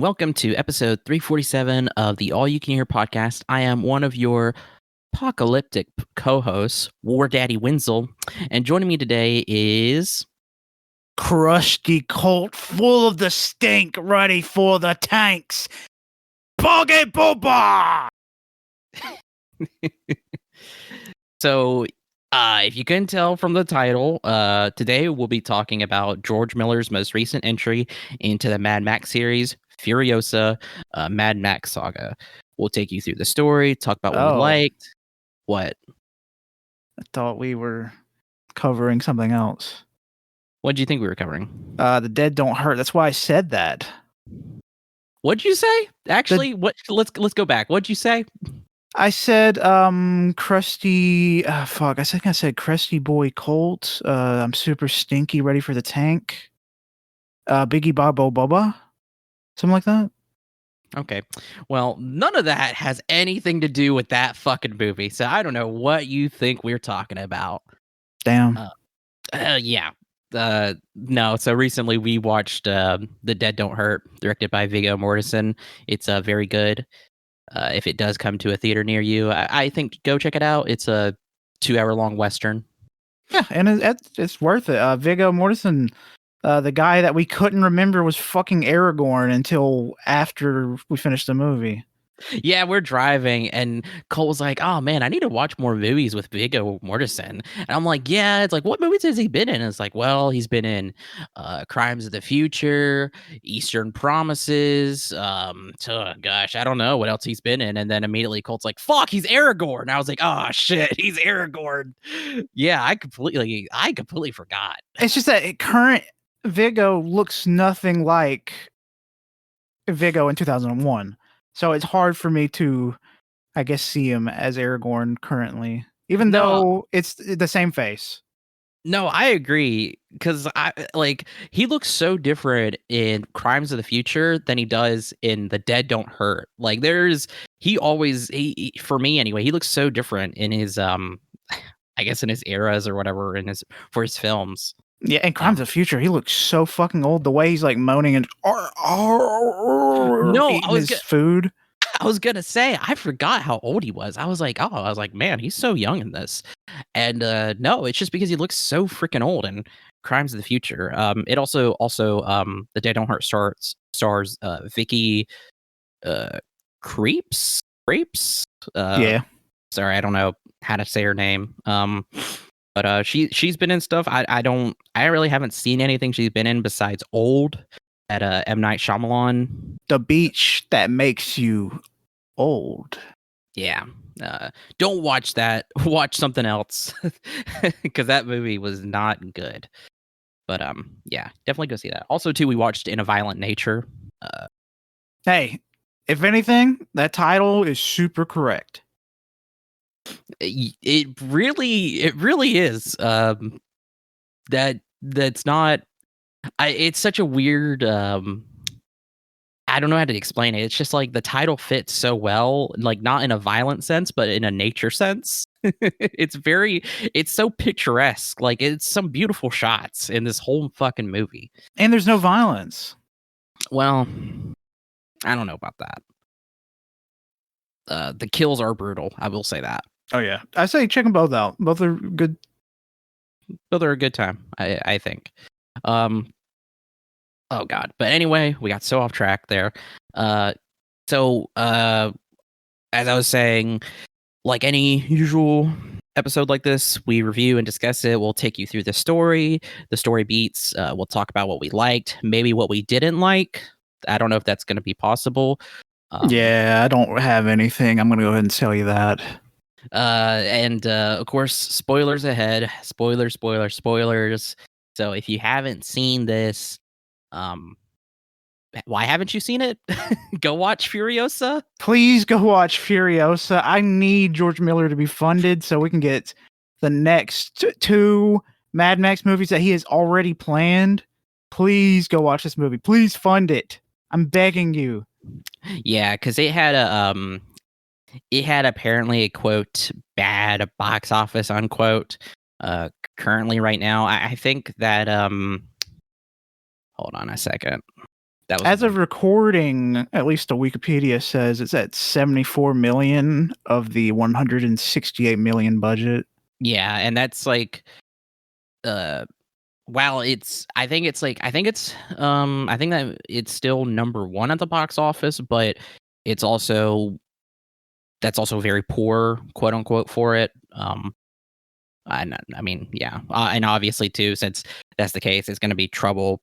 welcome to episode 347 of the All You Can Hear podcast. I am one of your apocalyptic co-hosts, War Daddy Wenzel, and joining me today is crusty Colt full of the stink, ready for the tanks. Boggy Booba! So, if you couldn't tell from the title, today we'll be talking about George Miller's most recent entry into the Mad Max series, Furiosa, Mad Max Saga. We'll take you through the story, talk about what we liked. What? I thought we were covering something else. What did you think we were covering? The dead don't hurt. That's why I said that. What'd you say? Actually, let's go back. What'd you say? I said, crusty. I think I said crusty boy Colt. I'm super stinky, ready for the tank. Biggie Bobo Bubba, something like that. Okay. Well, none of that has anything to do with that fucking movie. So I don't know what you think we're talking about. Damn. Yeah. No. So recently we watched The Dead Don't Hurt, directed by Viggo Mortensen. It's very good. If it does come to a theater near you, I think go check it out. It's a 2-hour-long Western. Yeah, and it's worth it. Viggo Mortensen, the guy that we couldn't remember was fucking Aragorn until after we finished the movie. Yeah, we're driving, and Cole was like, "Oh man, I need to watch more movies with Viggo Mortensen." And I'm like, "Yeah." It's like, "What movies has he been in?" And it's like, "Well, he's been in Crimes of the Future, Eastern Promises. Gosh, I don't know what else he's been in." And then immediately Colt's like, "Fuck, he's Aragorn." And I was like, "Oh shit, he's Aragorn." Yeah, I completely forgot. It's just that current Viggo looks nothing like Viggo in 2001. So it's hard for me to, I guess, see him as Aragorn currently, even though it's the same face. No, I agree, because he looks so different in Crimes of the Future than he does in The Dead Don't Hurt. Like he for me anyway, he looks so different in his I guess in his eras or whatever for his films. Yeah, and Crimes of the Future, he looks so fucking old. The way he's like moaning and eating food. I was gonna say, I forgot how old he was. I was like, man, he's so young in this. And no, it's just because he looks so freaking old in Crimes of the Future. It also The Dead Don't Hurt stars Vicky Creeps. Yeah. Sorry, I don't know how to say her name. But she's been in stuff. I really haven't seen anything she's been in besides Old at M. Night Shyamalan. The beach that makes you old. Yeah. Don't watch that. Watch something else, because that movie was not good. But yeah, definitely go see that. Also, too, we watched In a Violent Nature. Hey, if anything, that title is super correct. It really is. That's not. It's such a weird. I don't know how to explain it. It's just like the title fits so well, like not in a violent sense, but in a nature sense. It's so picturesque. Like it's some beautiful shots in this whole fucking movie. And there's no violence. Well, I don't know about that. The kills are brutal. I will say that. Oh yeah, I say check them both out. Both are good. Both are a good time, I think. Oh God. But anyway, we got so off track there. So as I was saying, like any usual episode like this, we review and discuss it. We'll take you through the story beats. We'll talk about what we liked, maybe what we didn't like. I don't know if that's going to be possible. Yeah, I don't have anything. I'm going to go ahead and tell you that. And of course, spoilers ahead. Spoilers. So if you haven't seen this, why haven't you seen it? Go watch Furiosa. Please go watch Furiosa. I need George Miller to be funded so we can get the next 2 Mad Max movies that he has already planned. Please go watch this movie. Please fund it. I'm begging you. Yeah, because it had apparently a quote bad box office unquote. Currently right now, I think that hold on a second. That was the As of one. recording, at least the Wikipedia says it's at 74 million of the 168 million budget. Yeah, and that's like, uh, while it's I think that it's still number 1 at the box office, but it's also that's also very poor, quote unquote, for it. I mean, yeah, and obviously too, since that's the case, it's going to be trouble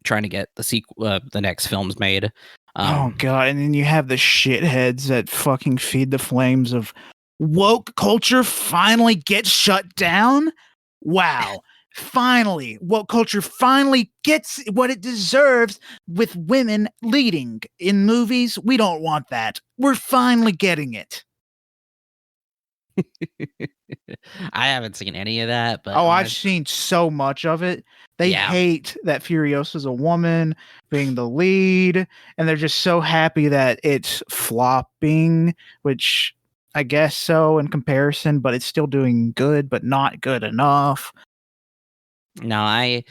trying to get the next films made. Oh Um, god, and then you have the shitheads that fucking feed the flames of woke culture finally gets shut down. Wow. Finally, woke culture finally gets what it deserves with women leading in movies. We don't want that. We're finally getting it. I haven't seen any of that, but Oh, I've honestly, seen so much of it. They yeah, hate that Furiosa's a woman being the lead, and they're just so happy that it's flopping, which I guess so in comparison, but it's still doing good, but not good enough. no, I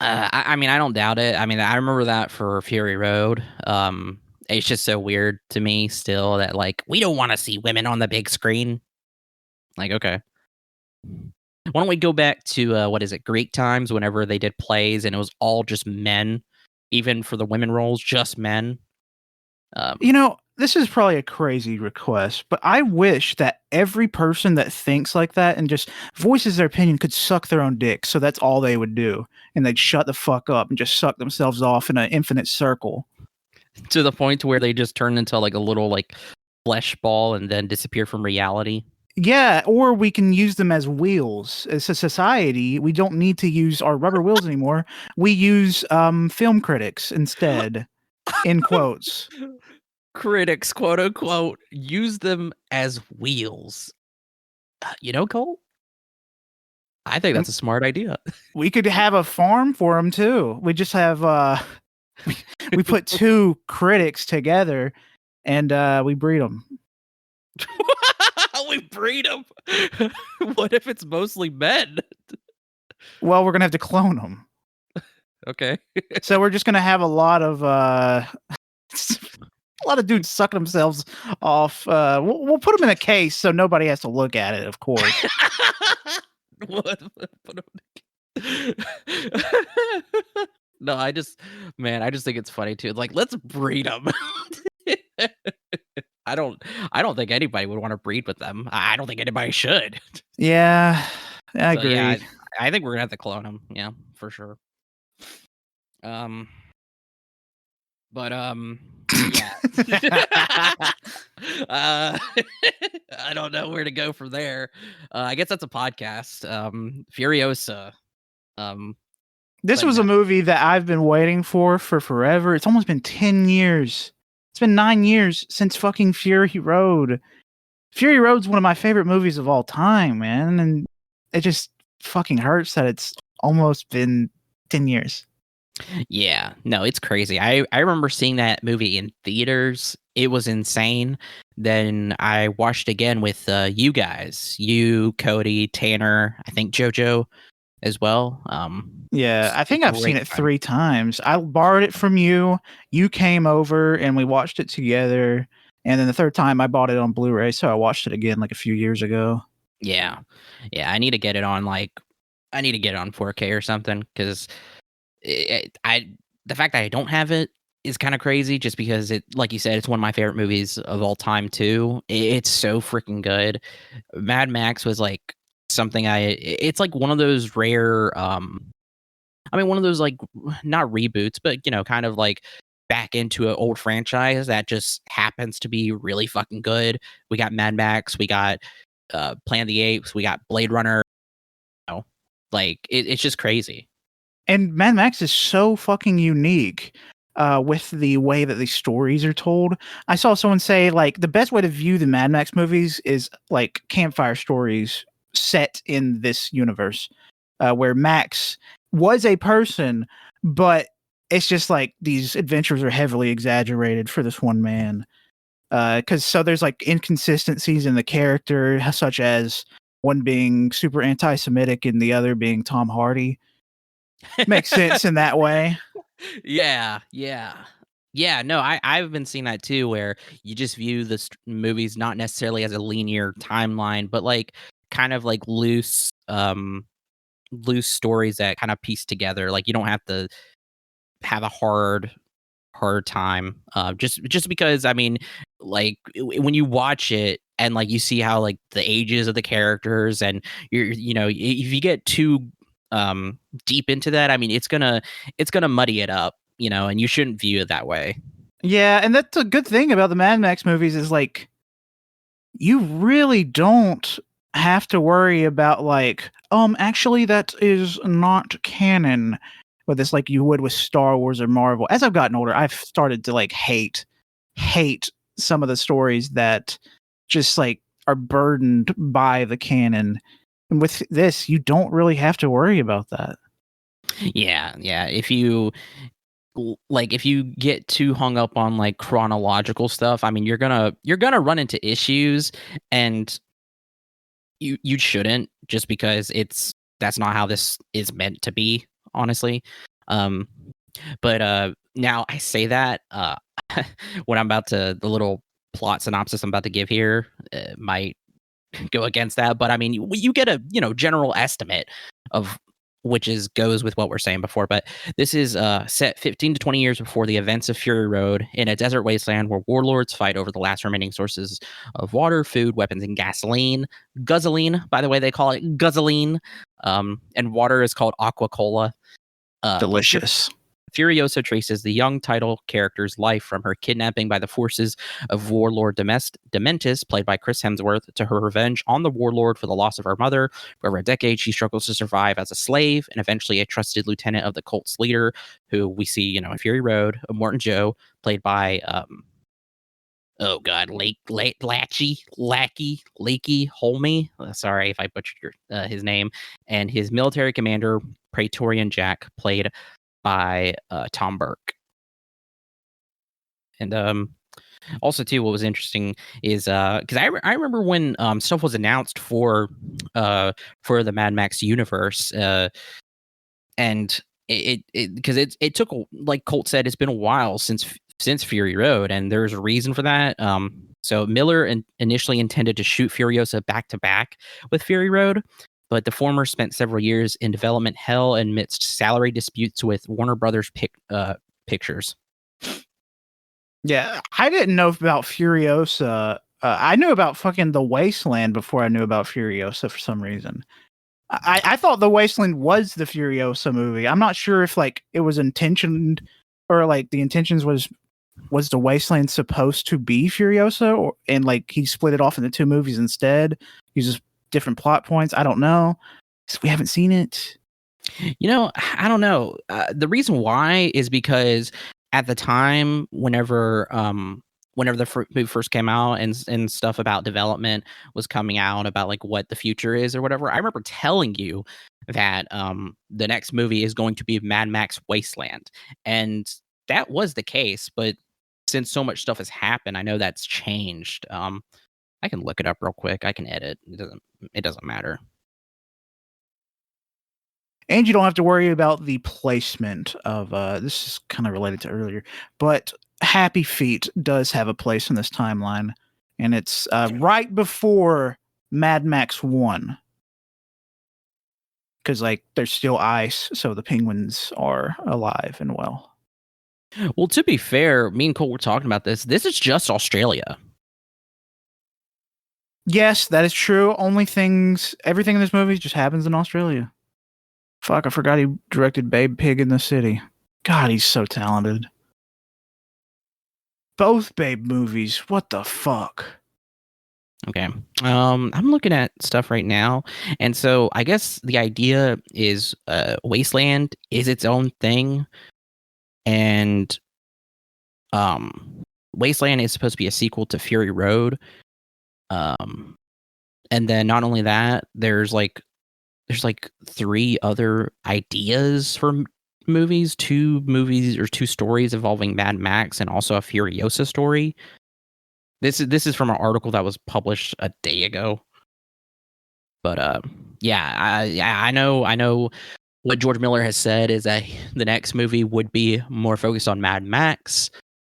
mean, I don't doubt it. I mean, I remember that for Fury Road. It's just so weird to me still that like we don't want to see women on the big screen. Like, okay, why don't we go back to what is it, Greek times? Whenever they did plays and it was all just men, even for the women roles, just men. You Um, know, this is probably a crazy request, but I wish that every person that thinks like that and just voices their opinion could suck their own dick. So that's all they would do. And they'd shut the fuck up and just suck themselves off in an infinite circle. to the point to where they just turn into like a little like flesh ball and then disappear from reality. Yeah, or we can use them as wheels. As a society, we don't need to use our rubber wheels anymore. We use film critics instead, in quotes. Critics, quote unquote, use them as wheels. You know, Cole, I think And that's a smart idea. we could have a farm for them too. We just have we, we put two critics together and we breed them. We breed them. What if it's mostly men? Well, we're gonna have to clone them. Okay. So we're just gonna have a lot of a lot of dudes sucking themselves off. We'll put them in a case so nobody has to look at it. Of course. What? No, man, I just think it's funny too. Like, let's breed them. I don't, I don't think anybody would want to breed with them. I don't think anybody should. Yeah, I So yeah, agree. I think we're gonna have to clone them. Yeah, for sure. Um, but yeah. uh, I don't know where to go from there. I guess that's a podcast. Furiosa. Um, This but was no, a movie that I've been waiting for forever. It's almost been 10 years. It's been 9 years since fucking Fury Road. Fury Road's one of my favorite movies of all time, man, and it just fucking hurts that it's almost been 10 years. yeah, no, it's crazy. I remember seeing that movie in theaters. It was insane. Then I watched again with you guys, you, Cody, Tanner, I think JoJo as well. Yeah, I think I've seen Great it time. 3 times. I borrowed it from you, you came over, and we watched it together, and then the 3rd time I bought it on Blu-ray, so I watched it again, like, a few years ago. Yeah, yeah. I need to get it on I need to get it on 4K or something because I the fact that I don't have it is kind of crazy. Just because it, like you said, it's one of my favorite movies of all time too. It's so freaking good. Mad Max was like something it's like one of those rare I mean one of those like not reboots but kind of like back into an old franchise that just happens to be really fucking good. We got Mad Max, we got Planet of the Apes, we got Blade Runner, like it's just crazy. And Mad Max is so fucking unique with the way that these stories are told. I saw someone say like the best way to view the Mad Max movies is like campfire stories set in this universe, where Max was a person, but it's just like these adventures are heavily exaggerated for this one man. Because so there's like inconsistencies in the character, such as one being super anti-Semitic and the other being Tom Hardy. Makes sense in that way. Yeah, yeah. Yeah, no, I've been seeing that too, where you just view the movies not necessarily as a linear timeline, but like kind of like loose stories that kind of piece together. Like you don't have to have a hard time. Just because I mean, like when you watch it and like you see how like the ages of the characters and if you get too deep into that, I mean it's gonna muddy it up, and you shouldn't view it that way. Yeah, and that's a good thing about the Mad Max movies is like you really don't have to worry about like, actually that is not canon with this like you would with Star Wars or Marvel. As I've gotten older, I've started to like hate some of the stories that just like are burdened by the canon. And with this, you don't really have to worry about that. Yeah. If you get too hung up on like chronological stuff, I mean you're gonna run into issues, and you shouldn't, just because that's not how this is meant to be, honestly. Um but now I say that what I'm about to the little plot synopsis I'm about to give here might go against that, but I mean you get a general estimate of which is goes with what we're saying before. But this is set 15 to 20 years before the events of Fury Road, in a desert wasteland where warlords fight over the last remaining sources of water, food, weapons, and gasoline. Guzzling, by the way, they call it guzzling. And water is called aqua cola. uh, Delicious. Furiosa traces the young title character's life from her kidnapping by the forces of warlord Dementis, played by Chris Hemsworth, to her revenge on the warlord for the loss of her mother. For over a decade, she struggles to survive as a slave and eventually a trusted lieutenant of the cult's leader, who we see, in Fury Road, Morton Joe, played by oh god, Lakey Holme. Sorry if I butchered his name, and his military commander Praetorian Jack, played by Tom Burke. And also too, what was interesting is because I remember when stuff was announced for the Mad Max universe, and it took, like Colt said, it's been a while since Fury Road, and there's a reason for that. So Miller initially intended to shoot Furiosa back to back with Fury Road, but the former spent several years in development hell amidst salary disputes with Warner Brothers Pictures. Yeah, I didn't know about Furiosa. I knew about fucking The Wasteland before I knew about Furiosa for some reason. I thought The Wasteland was the Furiosa movie. I'm not sure if like it was intentioned or like the intentions was The Wasteland supposed to be Furiosa, and like he split it off into two movies instead, uses different plot points. I don't know. 'Cause we haven't seen it. I don't know. The reason why is because at the time, whenever the movie first came out, and stuff about development was coming out about like what the future is or whatever, I remember telling you that the next movie is going to be Mad Max Wasteland, and that was the case. But since so much stuff has happened, I know that's changed. I can look it up real quick. I can edit. It doesn't matter. And you don't have to worry about the placement of this is kind of related to earlier, but Happy Feet does have a place in this timeline, and it's right before Mad Max 1, because like there's still ice, so the penguins are alive and well. Well, to be fair, me and Cole were talking about this. This is just Australia. Yes, that is true. Everything in this movie just happens in Australia. Fuck, I forgot he directed Babe Pig in the City. God, he's so talented. Both Babe movies. What the fuck? Okay. I'm looking at stuff right now. And so I guess the idea is Wasteland is its own thing. And Wasteland is supposed to be a sequel to Fury Road. Um and then not only that, there's like three other ideas for two movies or two stories involving Mad Max and also a Furiosa story. This is from an article that was published a day ago. But yeah, I know what George Miller has said is that the next movie would be more focused on Mad Max.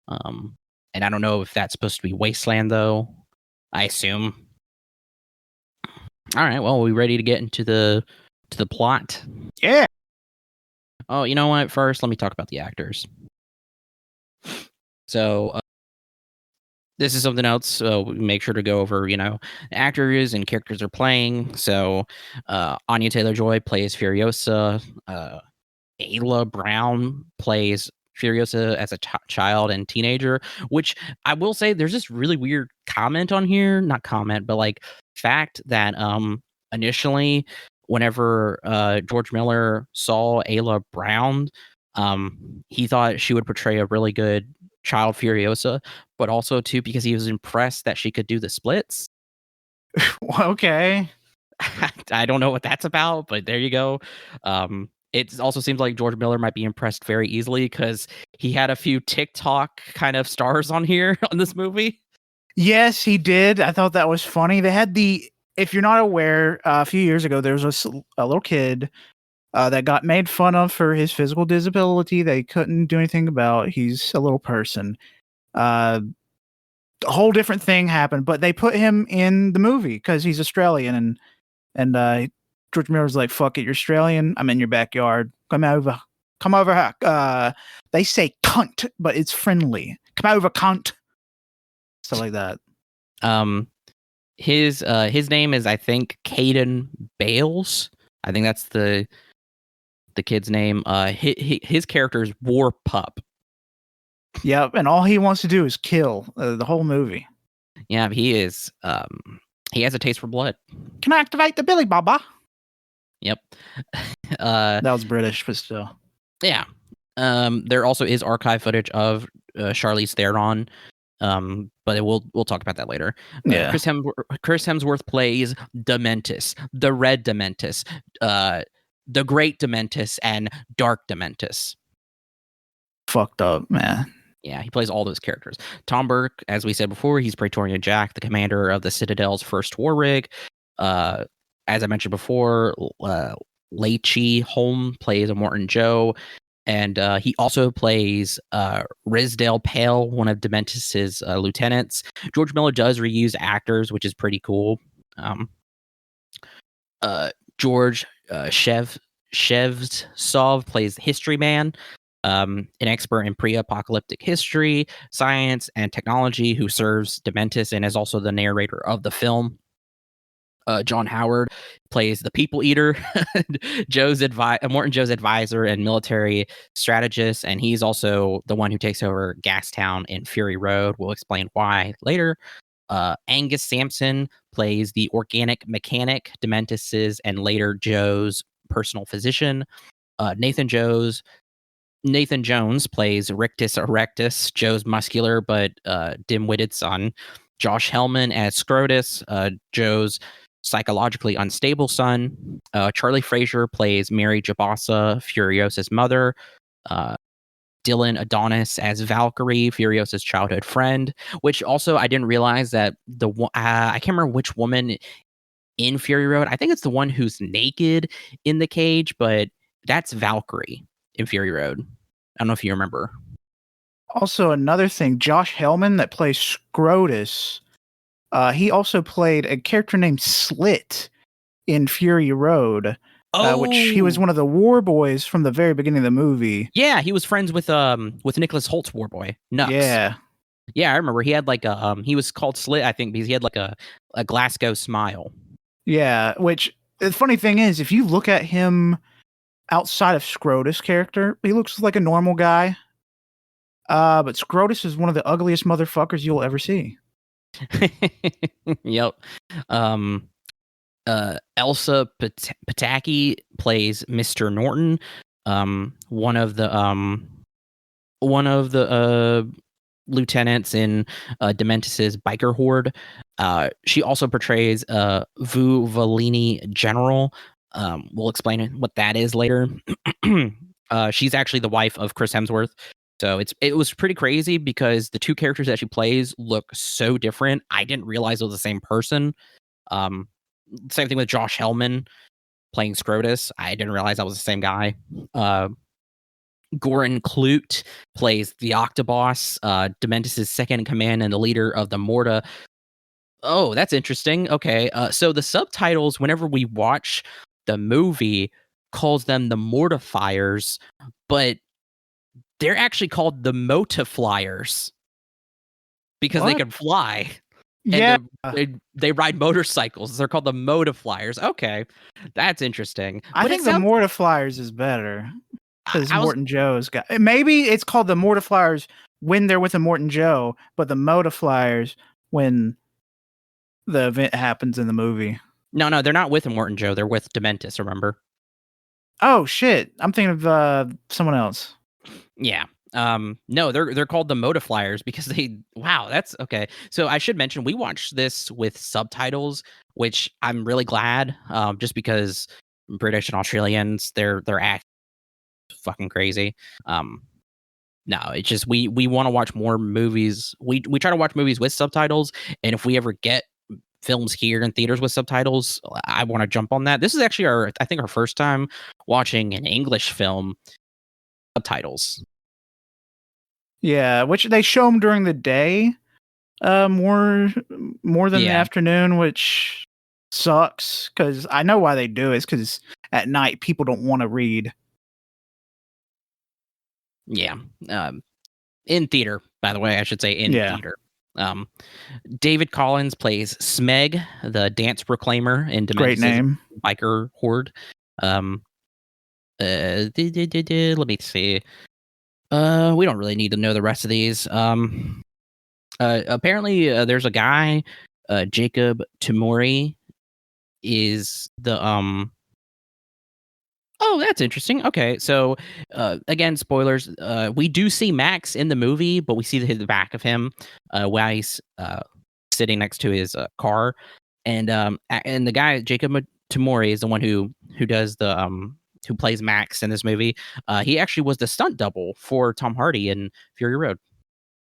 Um, and I don't know if that's supposed to be Wasteland, though. I assume. All right. Well, are we ready to get into the plot? Yeah. Oh, you know what? First, let me talk about the actors. So this is something else. So make sure to go over, actors and characters are playing. So Anya Taylor-Joy plays Furiosa. Ayla Brown plays Furiosa as a child and teenager, which I will say there's this really weird comment on here, not comment, but like fact that initially whenever George Miller saw Ayla Brown, he thought she would portray a really good child Furiosa, but also too because he was impressed that she could do the splits. Okay. I don't know what that's about, but there you go. It also seems like George Miller might be impressed very easily because he had a few TikTok kind of stars on here on this movie. Yes, he did. I thought that was funny. They had if you're not aware, a few years ago, there was a little kid that got made fun of for his physical disability. They couldn't do anything about. He's a little person. A whole different thing happened, but they put him in the movie because he's Australian, and George Miller's like, "Fuck it, you're Australian. I'm in your backyard. Come over, come over." They say "cunt," but it's friendly. Come over, cunt. Stuff like that. His name is, I think, Caden Bales. I think that's the kid's name. His character is War Pup. Yep, and all he wants to do is kill the whole movie. Yeah, he is. He has a taste for blood. Can I activate the Billy Baba? Yep. That was British, but still. Yeah. There also is archive footage of Charlize Theron. But we'll talk about that later. Yeah. Chris Hemsworth plays Dementus, the Red Dementus, the Great Dementus, and Dark Dementus. Fucked up, man. Yeah, he plays all those characters. Tom Burke, as we said before, he's Praetorian Jack, the commander of the Citadel's first war rig. As I mentioned before, Leichy Holm plays a Morton Joe. And he also plays Rizdale Pale, one of Dementus's lieutenants. George Miller does reuse actors, which is pretty cool. George Shevtsov plays History Man, an expert in pre-apocalyptic history, science, and technology who serves Dementus and is also the narrator of the film. John Howard plays the People Eater, Morton Joe's advisor and military strategist, and he's also the one who takes over Gastown in Fury Road. We'll explain why later. Angus Sampson plays the organic mechanic, Dementus's and later Joe's personal physician. Nathan Jones plays Rictus Erectus, Joe's muscular but dim-witted son. Josh Hellman as Scrotus, Joe's psychologically unstable son. Charlie Fraser plays Mary Jabasa, Furiosa's mother. Dylan Adonis as Valkyrie, Furiosa's childhood friend. Which also I didn't realize that I can't remember which woman in Fury Road. I think it's the one who's naked in the cage, but that's Valkyrie in Fury Road. I don't know if you remember. Also, another thing, Josh Hellman that plays Scrotus. He also played a character named Slit in Fury Road, which he was one of the war boys from the very beginning of the movie. Yeah, he was friends with Nicholas Holt's war boy, Nux. Yeah, I remember. He had like a he was called Slit, I think, because he had like a Glasgow smile. Yeah, which the funny thing is, if you look at him outside of Scrotus' character, he looks like a normal guy. But Scrotus is one of the ugliest motherfuckers you'll ever see. Yep. Elsa Pataki plays Mr. Norton, one of the lieutenants in Dementus's biker horde. She also portrays Vu Valini General. We'll explain what that is later. She's actually the wife of Chris Hemsworth. So it was pretty crazy because the two characters that she plays look so different. I didn't realize it was the same person. Same thing with Josh Hellman playing Scrotus. I didn't realize that was the same guy. Goran Klute plays the Octoboss, Dementis' second in command and the leader of the Morta. Oh, that's interesting. Okay, so the subtitles, whenever we watch the movie, calls them the Mortifiers, but they're actually called the Motiflyers because they What? can fly and Yeah. they ride motorcycles. They're called the Motiflyers. Okay, that's interesting. I But it think the sounds Mortiflyers is better because I was Morton Joe's got. Maybe it's called the Mortiflyers when they're with a Morton Joe, but the Motiflyers when the event happens in the movie. no, they're not with Morton Joe. They're with Dementis. Remember? Oh shit! I'm thinking of someone else. Yeah. No, they're called the Motiflyers because they wow, that's okay. So I should mention we watched this with subtitles, which I'm really glad, just because British and Australians, their act fucking crazy. Um, no, it's just we want to watch more movies. We try to watch movies with subtitles, and if we ever get films here in theaters with subtitles, I want to jump on that. This is actually I think our first time watching an English film subtitles. Yeah, which they show them during the day, more than the Yeah. afternoon, which sucks because I know why they do it. It's because at night people don't want to read. Yeah. In theater, by the way, I should say in Yeah. theater. Um, David Collins plays Smeg, the dance proclaimer in Great Dementis' name. biker horde. Let me see. We don't really need to know the rest of these. Apparently, there's a guy, Jacob Tamori, is the Oh, that's interesting. Okay, so again, spoilers. We do see Max in the movie, but we see the back of him while he's sitting next to his car, and the guy Jacob Tamori is the one who does the who plays Max in this movie. He actually was the stunt double for Tom Hardy in Fury Road.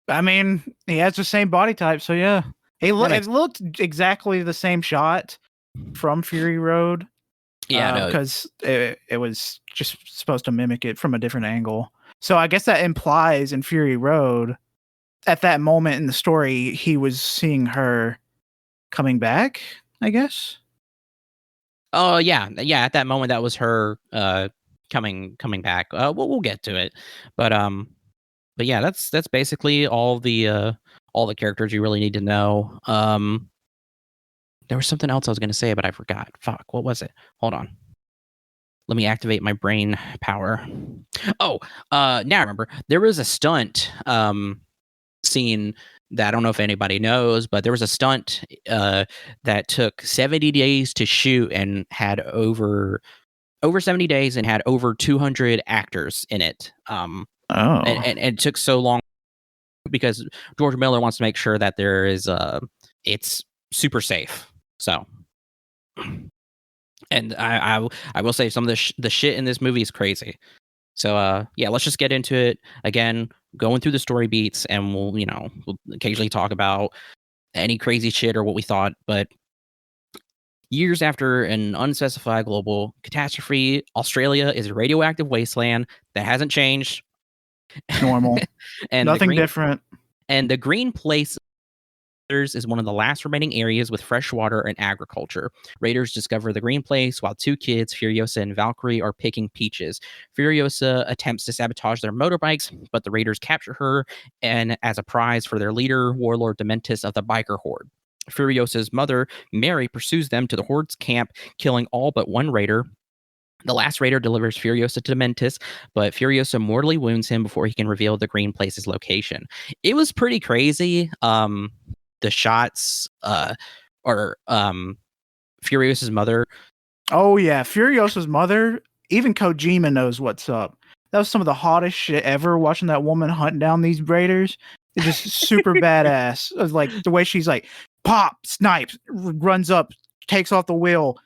I mean, he has the same body type, so yeah. It looked exactly the same shot from Fury Road. Yeah, no. Because it was just supposed to mimic it from a different angle. So I guess that implies in Fury Road, at that moment in the story, he was seeing her coming back, I guess. Oh yeah. At that moment, that was her coming back. We'll get to it, but yeah, that's basically all the characters you really need to know. There was something else I was going to say, but I forgot. Fuck, what was it? Hold on. Let me activate my brain power. Oh, now I remember. There was a stunt scene that I don't know if anybody knows, but there was a stunt that took 70 days to shoot and had over 70 days and had over 200 actors in it. Oh. And it took so long because George Miller wants to make sure that there is it's super safe. So, and I will say some of the shit in this movie is crazy. So yeah, let's just get into it again. Going through the story beats, and we'll occasionally talk about any crazy shit or what we thought. But years after an unspecified global catastrophe, Australia is a radioactive wasteland that hasn't changed. Normal. And Nothing different. And the green place is one of the last remaining areas with fresh water and agriculture. Raiders discover the green place while two kids, Furiosa and Valkyrie, are picking peaches. Furiosa attempts to sabotage their motorbikes, but the raiders capture her and as a prize for their leader, Warlord Dementis of the biker horde. Furiosa's mother, Mary, pursues them to the horde's camp, killing all but one raider. The last raider delivers Furiosa to Dementis, but Furiosa mortally wounds him before he can reveal the green place's location. It was pretty crazy. The shots or Furiosa's mother. Oh yeah, Furiosa's mother. Even Kojima knows what's up. That was some of the hottest shit ever. Watching that woman hunt down these raiders, it's just super badass. It was like the way she's like, pop, snipes, runs up, takes off the wheel,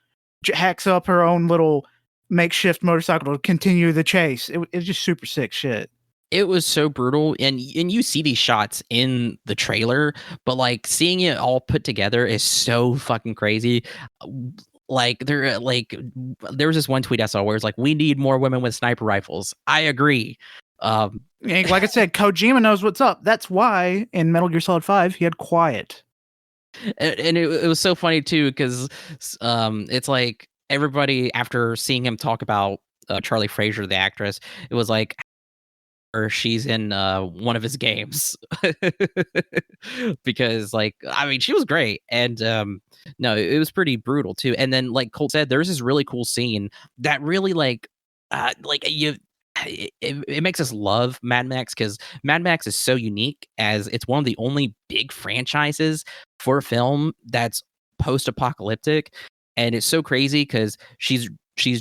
hacks up her own little makeshift motorcycle to continue the chase. It was just super sick shit. It was so brutal, and you see these shots in the trailer, but like seeing it all put together is so fucking crazy. Like there was this one tweet I saw where it's like, we need more women with sniper rifles. I agree. Like I said, Kojima knows what's up. That's why in Metal Gear Solid 5 he had quiet. And it was so funny too, because it's like everybody, after seeing him talk about Charlie Fraser, the actress, it was like, or she's in one of his games. Because like, I mean, she was great. And no, it was pretty brutal too. And then like Colt said, there's this really cool scene that really like you it makes us love Mad Max, because Mad Max is so unique, as it's one of the only big franchises for film that's post-apocalyptic. And it's so crazy because she's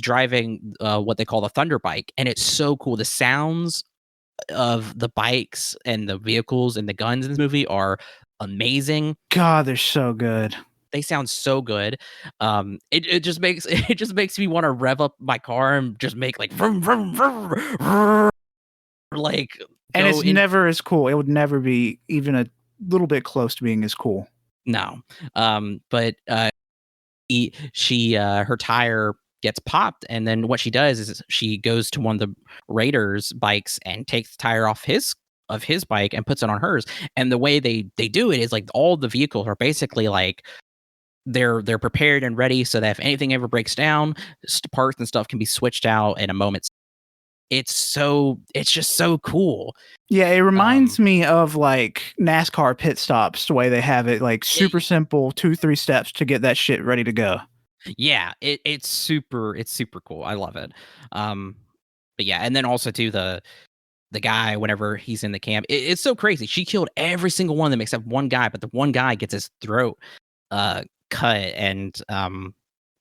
driving what they call the Thunder Bike, and it's so cool. The sounds of the bikes and the vehicles and the guns in this movie are amazing. God, they're so good. They sound so good. It just makes it just makes me want to rev up my car and just make like vroom, vroom, vroom, vroom, like And go it's in. never as cool. It would never be even a little bit close to being as cool. No, but she her tire gets popped, and then what she does is she goes to one of the raiders bikes and takes the tire off his bike and puts it on hers. And the way they do it is like all the vehicles are basically like they're prepared and ready, so that if anything ever breaks down, parts and stuff can be switched out in a moment. It's just so cool. Yeah, it reminds me of like NASCAR pit stops, the way they have it like super simple, 2-3 steps to get that shit ready to go. Yeah, it's super cool. I love it. But yeah, and then also too the guy, whenever he's in the camp, it's so crazy. She killed every single one of them except one guy, but the one guy gets his throat cut, and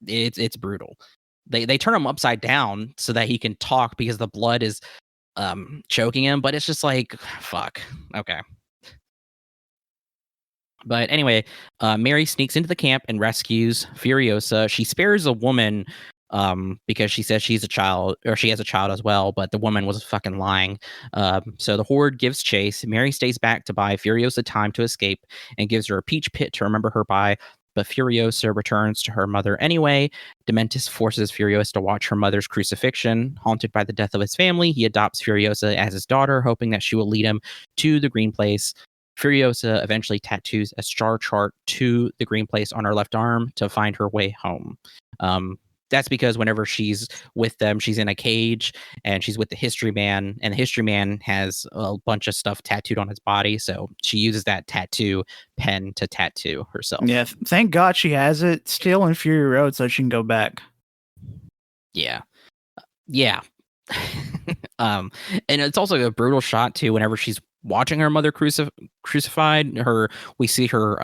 it's brutal. They turn him upside down so that he can talk, because the blood is choking him, but it's just like, fuck. Okay. But anyway, Mary sneaks into the camp and rescues Furiosa. She spares a woman because she says she's a child, or she has a child as well, but the woman was fucking lying. So the horde gives chase. Mary stays back to buy Furiosa time to escape and gives her a peach pit to remember her by. But Furiosa returns to her mother anyway. Dementus forces Furiosa to watch her mother's crucifixion. Haunted by the death of his family, he adopts Furiosa as his daughter, hoping that she will lead him to the green place. Furiosa eventually tattoos a star chart to the green place on her left arm to find her way home. That's because whenever she's with them, she's in a cage and she's with the History Man, and the History Man has a bunch of stuff tattooed on his body. So she uses that tattoo pen to tattoo herself. Yeah, thank God she has it still in Fury Road so she can go back. Yeah. Yeah. And it's also a brutal shot too, whenever she's watching her mother crucified. We see her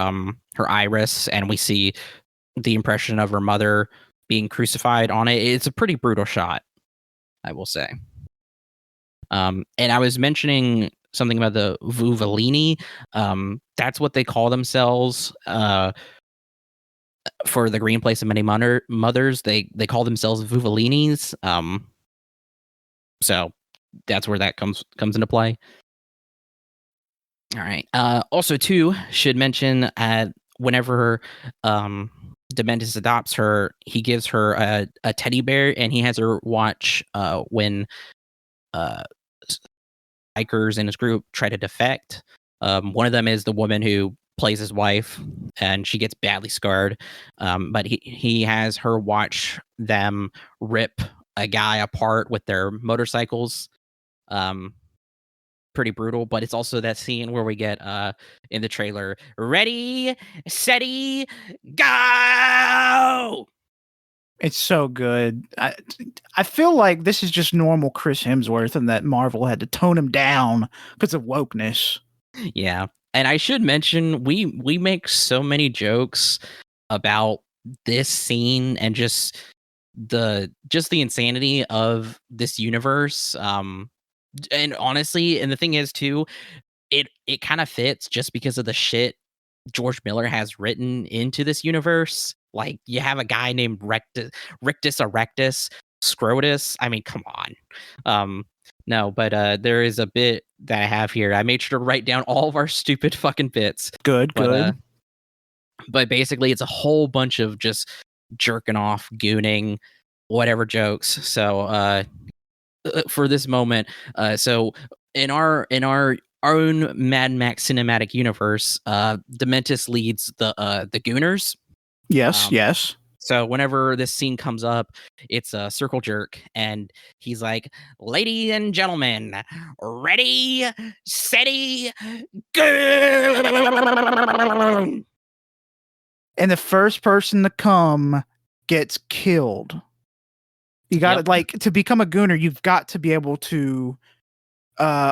iris, and we see the impression of her mother being crucified on it. It's a pretty brutal shot, I will say. And I was mentioning something about the Vuvalini. That's what they call themselves for the green place of many mothers. They call themselves Vuvalinis. So that's where that comes into play. All right. Also, too, should mention whenever Dementus adopts her, he gives her a teddy bear, and he has her watch when bikers in his group try to defect. One of them is the woman who plays his wife, and she gets badly scarred. But he has her watch them rip a guy apart with their motorcycles. Pretty brutal, but it's also that scene where we get in the trailer, ready, steady, go. It's so good. I feel like this is just normal Chris Hemsworth, and that Marvel had to tone him down because of wokeness. Yeah, and I should mention we make so many jokes about this scene and just the insanity of this universe. And honestly, and the thing is too, it kind of fits just because of the shit George Miller has written into this universe. Like, you have a guy named Rictus Erectus Scrotus. I mean, come on. No, but there is a bit that I have here. I made sure to write down all of our stupid fucking bits. Good. But basically, it's a whole bunch of just jerking off, gooning, whatever jokes. So for this moment, so in our own Mad Max cinematic universe, Dementis leads the Gooners. Yes, Um, yes. so whenever this scene comes up, it's a circle jerk, and he's like, "Ladies and gentlemen, ready, steady, go!" And the first person to come gets killed. You got to Yep, like to become a gooner. You've got to be able to.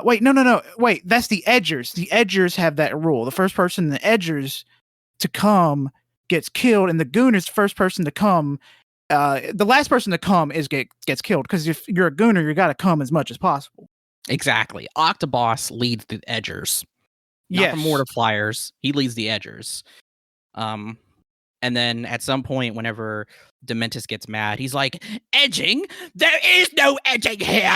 Wait, no. Wait, that's the edgers. The edgers have that rule. The first person, the edgers, to come gets killed, and the gooners, the first person to come. The last person to come gets killed because if you're a gooner, you got to come as much as possible. exactly. Octoboss leads the Edgers, not the Yes, Mortiflyers. He leads the Edgers. Um, and then at some point, whenever Dementis gets mad, he's like, "Edging? There is no edging here!"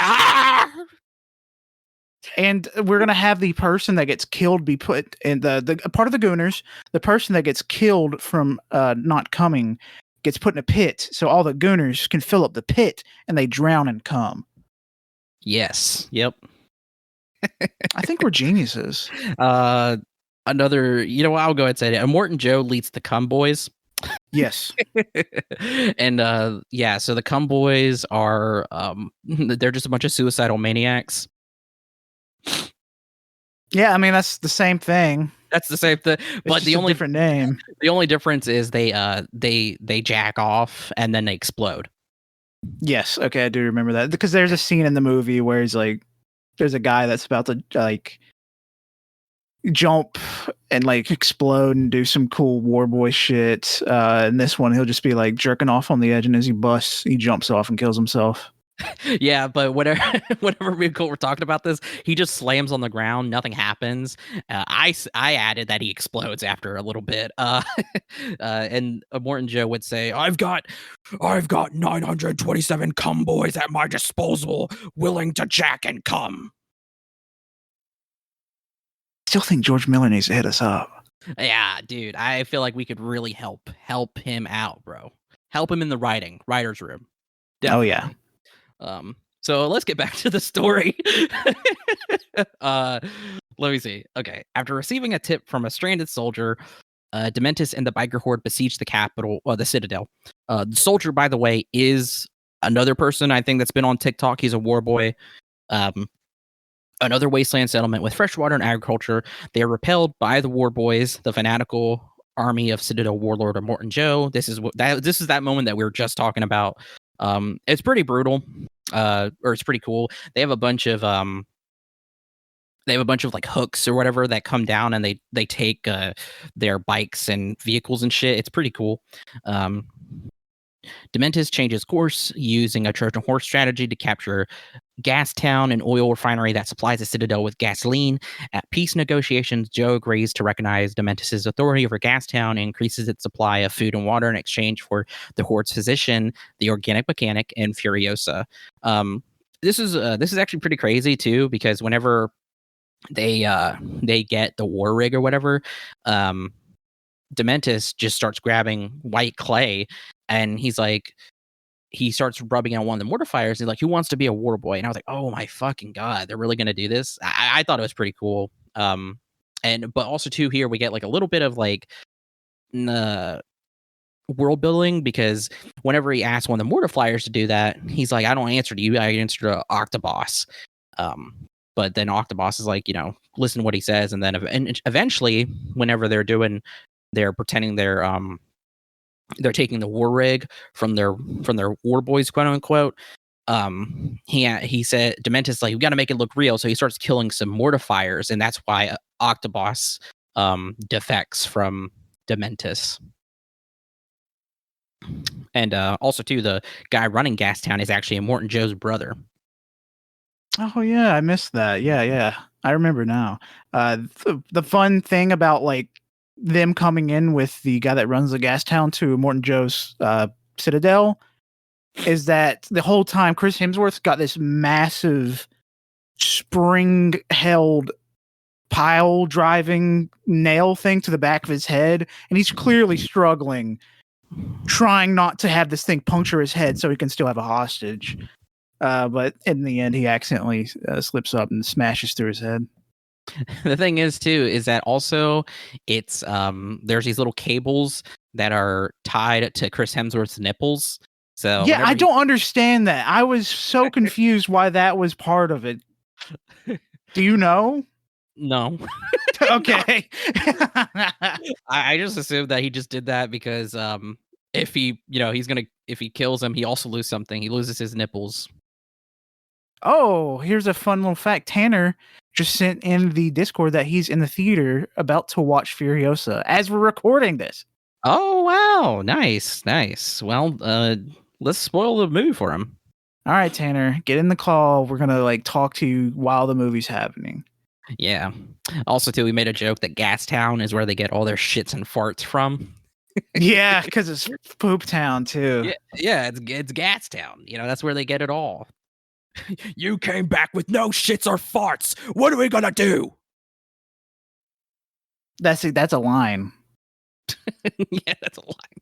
and we're gonna have the person that gets killed be put in the part of the gooners. The person that gets killed from not coming gets put in a pit, so all the gooners can fill up the pit and they drown and come. Yes. Yep. I think we're geniuses. Uh, another, I'll go ahead and say it. Morton Joe leads the Cum Boys. Yes. And yeah, so the Cum Boys are they're just a bunch of suicidal maniacs. Yeah, I mean that's the same thing. That's the same thing, It's but just a different name. the only difference is they jack off and then they explode. Yes, okay, I do remember that because there's a scene in the movie where he's like, there's a guy that's about to like jump and like explode and do some cool war boy shit. In this one, he'll just be like jerking off on the edge, and as he busts, he jumps off and kills himself. Yeah, but whenever me and Colt were talking about this, he just slams on the ground. Nothing happens. I added that he explodes after a little bit. And Morton Joe would say, "I've got 927 cum boys at my disposal, willing to jack and cum." Still think George Miller needs to hit us up. Yeah, dude, I feel like we could really help him out, bro. Help him in the writer's room. Definitely. Oh yeah. So let's get back to the story. uh, let me see. Okay. After receiving a tip from a stranded soldier, Dementis and the biker horde besieged the capital, the Citadel. The soldier, by the way, is another person I think that's been on TikTok. He's a war boy. Another wasteland settlement with fresh water and agriculture. They are repelled by the war boys, the fanatical army of Citadel warlord Morton Joe. This is that moment that we were just talking about. It's pretty brutal, or it's pretty cool. They have a bunch of like hooks or whatever that come down and they take their bikes and vehicles and shit. It's pretty cool. Dementis changes course using a Trojan horse strategy to capture Gastown, an oil refinery that supplies the Citadel with gasoline. At peace negotiations, Joe agrees to recognize Dementis' authority over Gastown and increases its supply of food and water in exchange for the Horde's physician, the organic mechanic, and Furiosa. This is actually pretty crazy too, because whenever they get the war rig or whatever, Dementis just starts grabbing white clay, and he starts rubbing it on one of the mortifiers. He's like, "Who wants to be a war boy?" And I was like, "Oh my fucking god, they're really gonna do this!" I thought it was pretty cool. But also too, here we get like a little bit of like world building, because whenever he asks one of the mortifiers to do that, he's like, "I don't answer to you, I answer to Octoboss." But then Octoboss is like, listen to what he says, and then eventually, whenever they're pretending they're taking the war rig from their war boys, quote unquote. He said, Dementis, like, we got to make it look real, so he starts killing some mortifiers, and that's why Octoboss defects from Dementis. And also too, the guy running Gastown is actually Morton Joe's brother. Oh yeah, I missed that. Yeah. I remember now. The fun thing about like them coming in with the guy that runs the gas town to Morton Joe's Citadel is that the whole time Chris Hemsworth's got this massive spring-held pile driving nail thing to the back of his head, and he's clearly struggling trying not to have this thing puncture his head so he can still have a hostage. But in the end, he accidentally slips up and smashes through his head. The thing is too is that also it's there's these little cables that are tied to Chris Hemsworth's nipples. So Yeah, I whenever don't understand that. I was so confused why that was part of it. Do you know? no, Okay. I just assumed that he just did that because if he if he kills him, he also loses something. He loses his nipples. Oh, here's a fun little fact. Tanner just sent in the Discord that he's in the theater about to watch Furiosa as we're recording this. Oh wow, nice. Well, let's spoil the movie for him. All right, Tanner, get in the call. We're gonna talk to you while the movie's happening. Yeah. Also, too, we made a joke that Gastown is where they get all their shits and farts from. Yeah, because it's Poop Town too. Yeah, it's Gastown. That's where they get it all. You came back with no shits or farts. What are we gonna do? That's a line. Yeah, that's a line.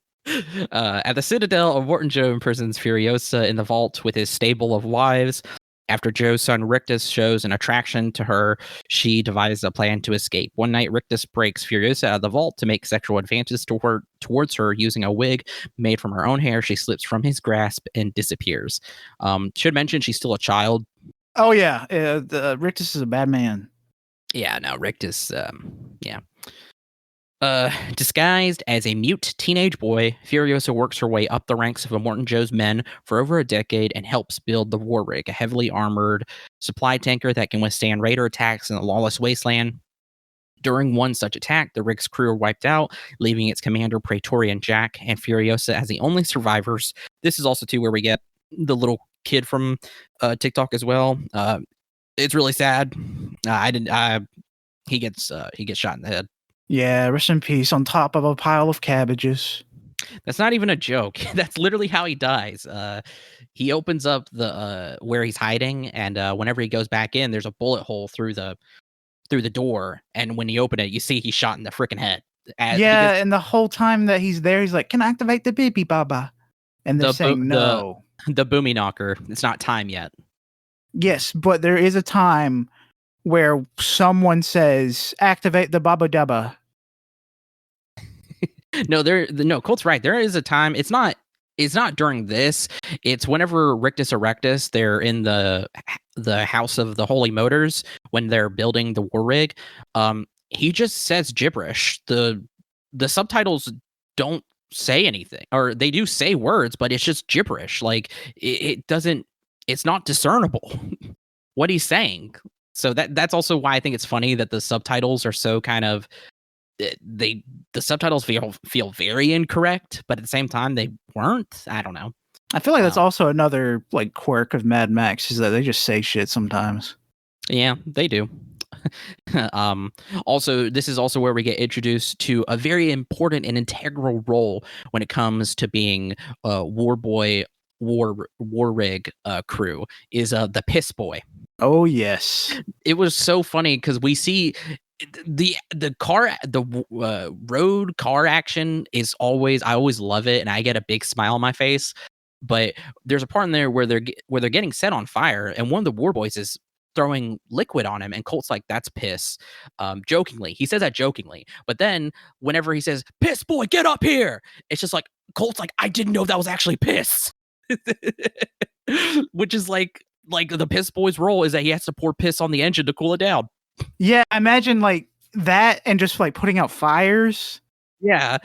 At the Citadel of Morton Joe imprisons Furiosa in the vault with his stable of wives. After Joe's son Rictus shows an attraction to her, she devises a plan to escape. One night, Rictus breaks Furiosa out of the vault to make sexual advances towards her using a wig made from her own hair. She slips from his grasp and disappears. Should mention she's still a child. Oh yeah, the Rictus is a bad man. Yeah, no, Rictus, yeah. Disguised as a mute teenage boy, Furiosa works her way up the ranks of Immortan Joe's men for over a decade and helps build the War Rig, a heavily armored supply tanker that can withstand raider attacks in the lawless wasteland. During one such attack, the rig's crew are wiped out, leaving its commander Praetorian Jack and Furiosa as the only survivors. This is also too where we get the little kid from TikTok as well. It's really sad. He gets shot in the head. Yeah, rest in peace. On top of a pile of cabbages. That's not even a joke. That's literally how he dies. He opens up the where he's hiding, and whenever he goes back in, there's a bullet hole through the door. And when you open it, you see he's shot in the freaking head. Yeah, and the whole time that he's there, he's like, "Can I activate the baby baba?" And they're saying no. The boomy knocker. It's not time yet. Yes, but there is a time where someone says, "Activate the baba daba." No, Colt's right. There is a time. It's not during this. It's whenever Rictus Erectus, they're in the house of the Holy Motors when they're building the war rig. He just says gibberish. The subtitles don't say anything, or they do say words, but it's just gibberish. Like it doesn't. It's not discernible what he's saying. So that's also why I think it's funny that the subtitles are so kind of the subtitles feel very incorrect, but at the same time they weren't. I don't know. I feel like that's also another quirk of Mad Max is that they just say shit sometimes. Yeah, they do. Also, this is also where we get introduced to a very important and integral role when it comes to being war rig crew is the piss boy. Oh yes, it was so funny because we see the road car action is always, I always love it, and I get a big smile on my face. But there's a part in there where they're getting set on fire, and one of the war boys is throwing liquid on him, and Colt's like, "That's piss," jokingly. He says that jokingly, but then whenever he says, "Piss boy, get up here," it's just like Colt's like, "I didn't know that was actually piss," which is like the piss boy's role is that he has to pour piss on the engine to cool it down. Yeah, imagine that and just putting out fires. Yeah.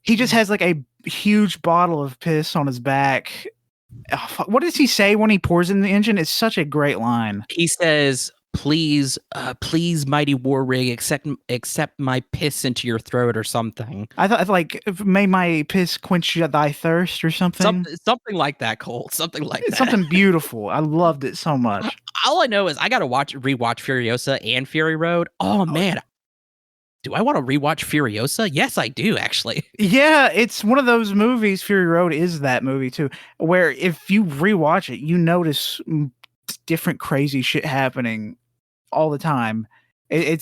He just has a huge bottle of piss on his back. Oh, what does he say when he pours in the engine? It's such a great line. He says, please, mighty war rig, accept my piss into your throat or something. I thought may my piss quench thy thirst or something. Something like that, Colt. Something like that. Something beautiful. I loved it so much. All I know is I gotta rewatch Furiosa and Fury Road. Oh man. Do I want to rewatch Furiosa? Yes, I do, actually. Yeah, it's one of those movies. Fury Road is that movie too, where if you rewatch it, you notice different crazy shit happening all the time. I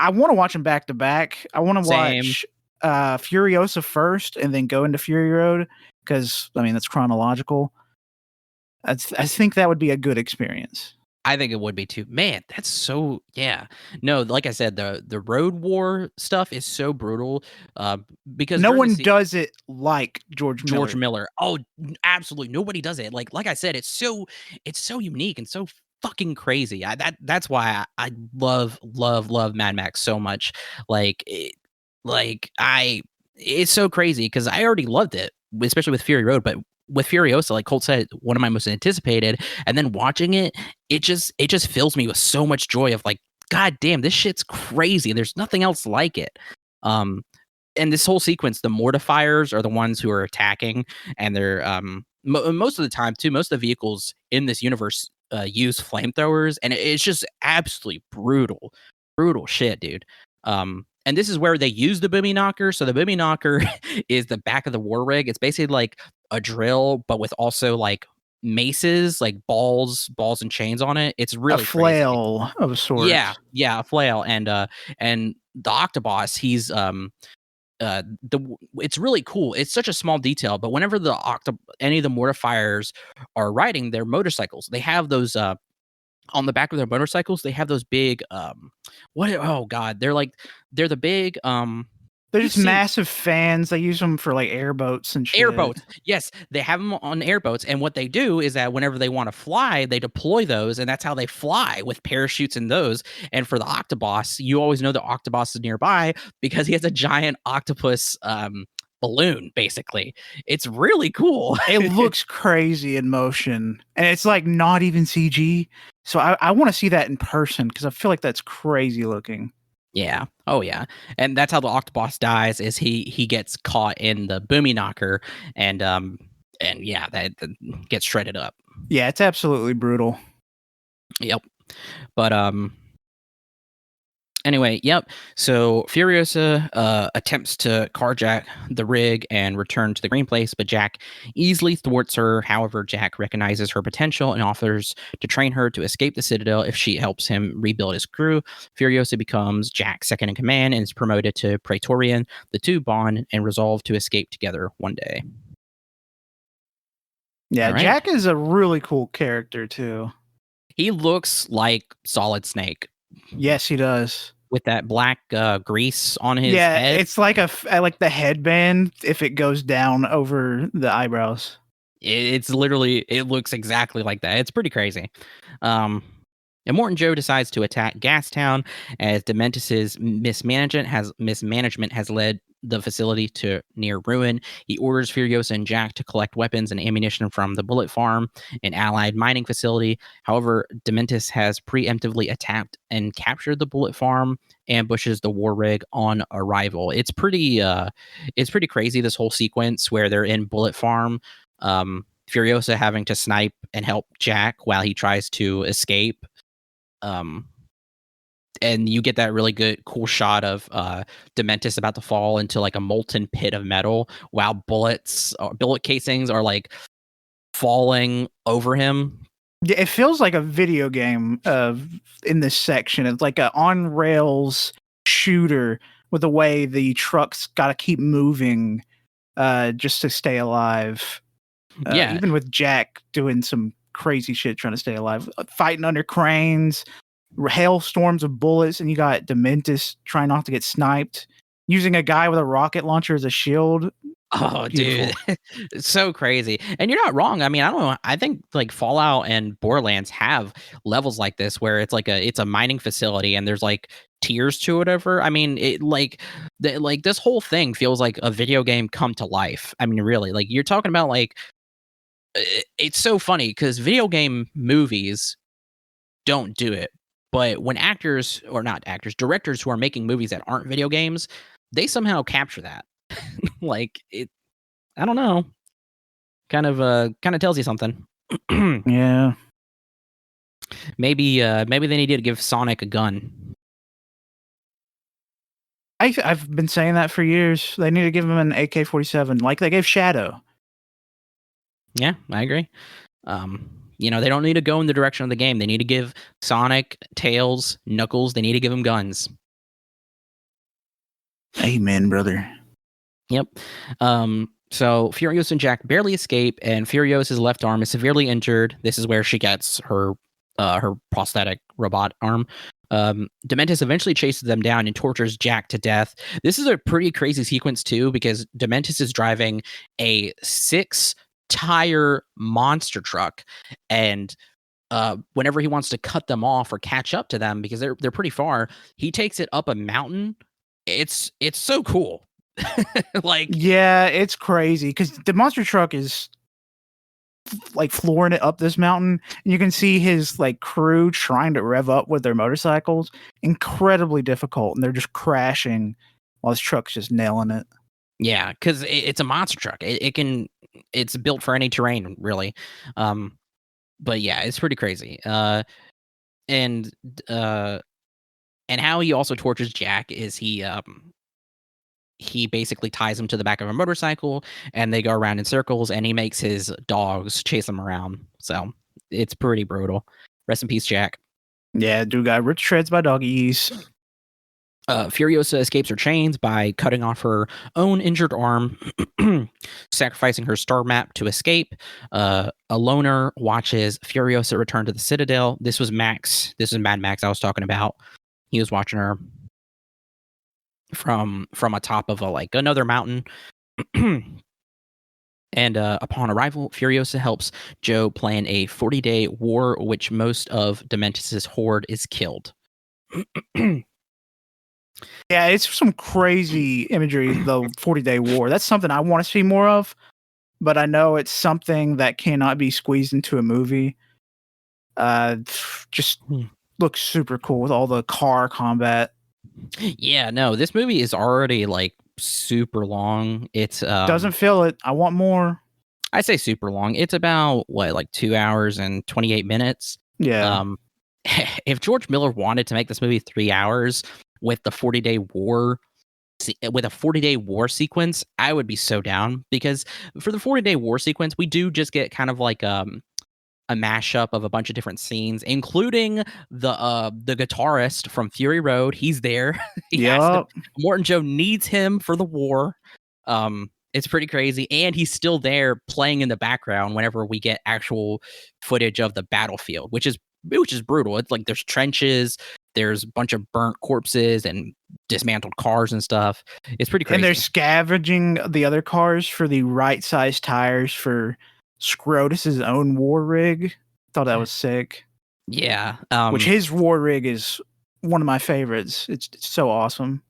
want to watch them back to back. I want to watch Furiosa first, and then go into Fury Road because I mean that's chronological. I think that would be a good experience. I think it would be too. Man, that's so yeah. No, like I said, the road war stuff is so brutal. Because No during the one does it like George George Miller. Miller. Oh, absolutely. Nobody does it. Like I said, it's so unique and so fucking crazy. That's why I love Mad Max so much. Like it, like I it's so crazy because I already loved it, especially with Fury Road, but with Furiosa, like Colt said, one of my most anticipated, and then watching it, it just fills me with so much joy of like, God damn, this shit's crazy. There's nothing else like it. Um, and this whole sequence, the mortifiers are the ones who are attacking, and they're most of the time too. Most of the vehicles in this universe use flamethrowers, and it's just absolutely brutal shit, dude. And this is where they use the boomy knocker. So the boomy knocker is the back of the war rig. It's basically like a drill, but with also like maces, like balls and chains on it. It's A really crazy. flail of Yeah, sorts. yeah, a flail, and the Octoboss, he's the it's really cool. It's such a small detail, but whenever any of the mortifiers are riding their motorcycles, they have those on the back of their motorcycles. They have those big what? Oh god, they're the big They're you've just seen massive fans. They use them for like airboats and shit. airboats. Yes, they have them on airboats, and what they do is that whenever they want to fly, they deploy those, and that's how they fly with parachutes and those. And for the Octoboss, you always know the Octoboss is nearby because he has a giant octopus balloon. Basically, it's really cool. It looks crazy in motion, and it's like not even CG. So I want to see that in person because I feel like that's crazy looking. Yeah. Oh yeah. And that's how the Octoboss dies is he gets caught in the boomy knocker and yeah, that gets shredded up. Yeah, it's absolutely brutal. Yep. But anyway, yep. So Furiosa attempts to carjack the rig and return to the green place, but Jack easily thwarts her. However, Jack recognizes her potential and offers to train her to escape the Citadel if she helps him rebuild his crew. Furiosa becomes Jack's second in command and is promoted to Praetorian. The two bond and resolve to escape together one day. Yeah, All right. Jack is a really cool character too. He looks like Solid Snake Yes, he does. with that black grease on his Yeah, head. it's like like the headband if it goes down over the eyebrows. It's literally, it looks exactly like that. It's pretty crazy. Um, and Morton Joe decides to attack Gastown as Dementis's mismanagement has led the facility to near ruin. He orders Furiosa and Jack to collect weapons and ammunition from the Bullet Farm, an allied mining facility. However, Dementis has preemptively attacked and captured the Bullet Farm, ambushes the war rig on arrival. It's pretty crazy, this whole sequence where they're in Bullet Farm. Furiosa having to snipe and help Jack while he tries to escape. Um, and you get that really good, cool shot of Dementis about to fall into like a molten pit of metal while bullet casings are like falling over him. Yeah, it feels like a video game of in this section. It's like a on rails shooter with the way the trucks got to keep moving just to stay alive. Yeah. Even with Jack doing some crazy shit trying to stay alive, fighting under cranes, hailstorms of bullets, and you got Dementis trying not to get sniped, using a guy with a rocket launcher as a shield. Oh, Beautiful. dude, it's so crazy. And you're not wrong. I mean, I don't know. I think like Fallout and Borderlands have levels like this where it's a mining facility and there's like tiers to whatever. I mean, it like this whole thing feels like a video game come to life. I mean, really, like you're talking about like it's so funny because video game movies don't do it. But when actors or not actors, directors who are making movies that aren't video games, they somehow capture that. Like it I don't know. Kind of tells you something. Yeah. Maybe they needed to give Sonic a gun. I've been saying that for years. They need to give him an AK-47 like they gave Shadow. Yeah, I agree. They don't need to go in the direction of the game. They need to give Sonic, Tails, Knuckles, they need to give them guns. Amen, brother. Yep. So Furiosa and Jack barely escape, and Furiosa's left arm is severely injured. This is where she gets her prosthetic robot arm. Dementis eventually chases them down and tortures Jack to death. This is a pretty crazy sequence too, because Dementis is driving a 6-tire monster truck, and whenever he wants to cut them off or catch up to them because they're pretty far, he takes it up a mountain. It's so cool. Like, Yeah, it's crazy because the monster truck is like flooring it up this mountain, and you can see his like crew trying to rev up with their motorcycles. Incredibly difficult, and they're just crashing while this truck's just nailing it. yeah, because it's a monster truck. It's built for any terrain, really. But yeah, it's pretty crazy. And uh, and how he also tortures Jack is he basically ties him to the back of a motorcycle, and they go around in circles, and he makes his dogs chase him around. So it's pretty brutal. Rest in peace, Jack. Yeah, dude got ripped to shreds by doggies. Furiosa escapes her chains by cutting off her own injured arm, sacrificing her star map to escape. A loner watches Furiosa return to the Citadel. This was Max. This is Mad Max I was talking about. He was watching her from atop of another mountain. And upon arrival, Furiosa helps Joe plan a 40-day war, which most of Dementis' horde is killed. Yeah, it's some crazy imagery, the 40-day war. That's something I want to see more of, but I know it's something that cannot be squeezed into a movie. Just looks super cool with all the car combat. Yeah, no, this movie is already like super long. It's Doesn't feel it. I want more. I say super long. It's about what, like 2 hours and 28 minutes. Yeah. If George Miller wanted to make this movie 3 hours with the 40-day war with a 40-day war sequence, I would be so down, because for the 40-day war sequence, we do just get kind of like a mashup of a bunch of different scenes, including the guitarist from Fury Road. He's there. He has to. Yup. Morton Joe needs him for the war. It's pretty crazy, and he's still there playing in the background whenever we get actual footage of the battlefield, which is brutal. It's like there's trenches, there's a bunch of burnt corpses and dismantled cars and stuff. It's pretty crazy. And they're scavenging the other cars for the right size tires for Scrotus's own war rig. Thought that was sick. Yeah. Which his war rig is one of my favorites. It's so awesome.